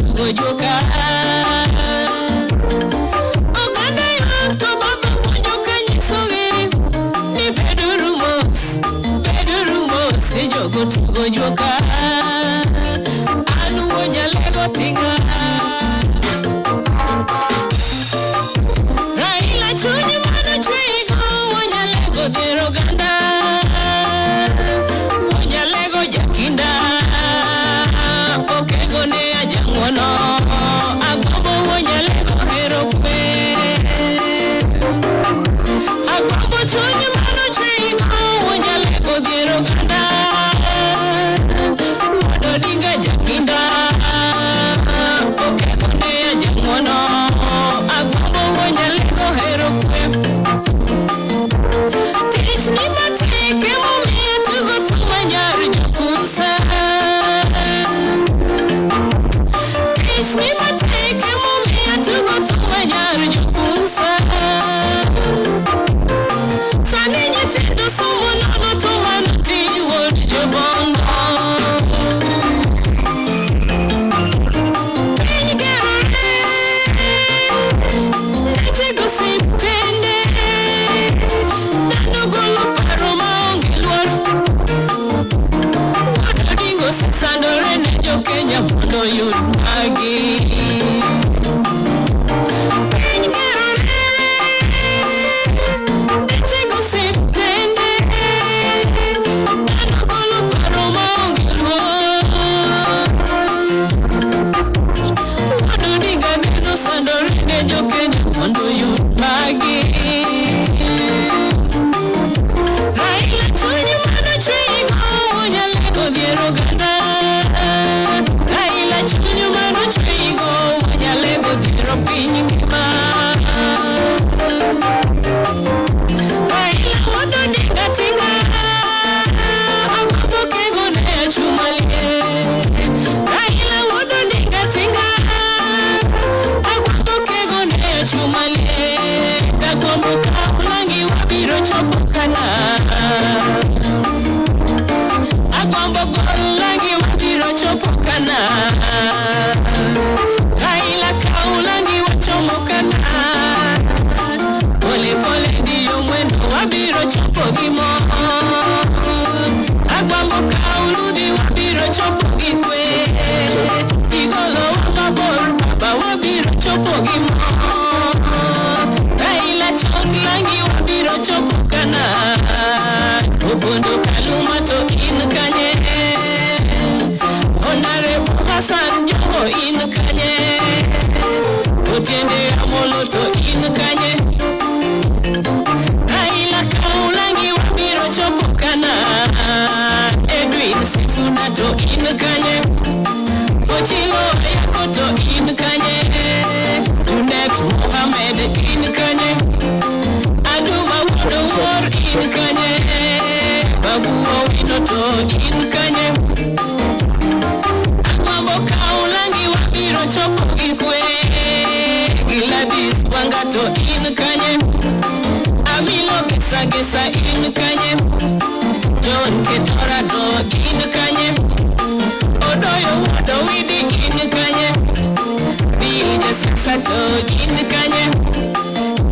tugo joka. Oganda yo to baba puonjo kanyisogi ni beduru mos ni jogo tugo joka. Anu wonyalego tinga. Raila chunyi mana chwigo wonyalego dhiro ganda. Wonyalego jakinda. Okego ne ajangono. Agombo wonyalego hero kwe. Agombo chunyi mana chwigo wonyalego dhiro ganda. Wadodinga jakinda. Okego ne ajangono. Agombo wonyalego hero kwe. Tich ni mateke mumiya tugo thuma nyar jokusa. Tich ni mateke mumiya tugo thuma nyar jokusa. Sani nyithindo somo nono to mano tij wuod jobongo. Piny gerore, weche go siptende. Dhano golo paro maonge luor. Ododingo sesandore ne jokenya mondo oyud magi. Piny gerore, weche go siptende. Dhano golo paro maonge luor. Ododinga neno sandore ne jokenya mondo oyud magi. Raila chunyi mana chwigo wonyalego dhiero ganda. Raila chunyi mana chwigo wonyalego dhiero piny ngima. Raila ododinga tinga. Agombo kego ne achumalie. Raila ododinga tinga. Agombo kego ne achumalie. Tagombo kaulangi wabiro chopo kana. Agombo kaulangi wabiro chopo kana. Raila kaulangi wachomo kana. Pole pole ndiyo mwendo wabiro chopo gimo. Agombo kauludi wabiro chopo gikwe. Igolo wamabor baba wabiro chopo gimo. Raila choklangi wabiro chopo kana. Obondo kaluma to in kanye. Honorable Hassan Joho in kanye. Otiende Amolo to in kanye. Raila kaulangi wabiro chopo kana. Edwin Sifuna to in kanye. Ochilo Ayako to in kanye. Junet Mohammed in kanye. Aduma Wodo War in kanye. Babu Owino to in kanye. Agombo kaulangi wabiro chopo gikwe. Gladys Wanga to in kanye. Amilo Gesa Gesa in kanye. John Ketora to in kanye. Odoyo Wodo Widi in kanye. Bill Jesaksa to in kanye.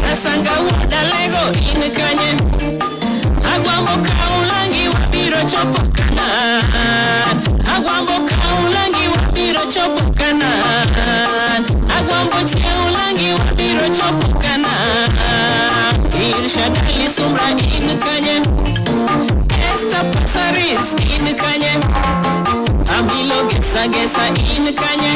Rasanga Woda Lego in kanye. Agwambo kaulangi wabiro chopo kana. Agwambo kaulangi wabiro chopo kana. Agwambo cheulangi wabiro chopo kana. Irshadali Sumra in kanye. Esther Pasaris in kanye. Amilo Gesa Gesa in kanye.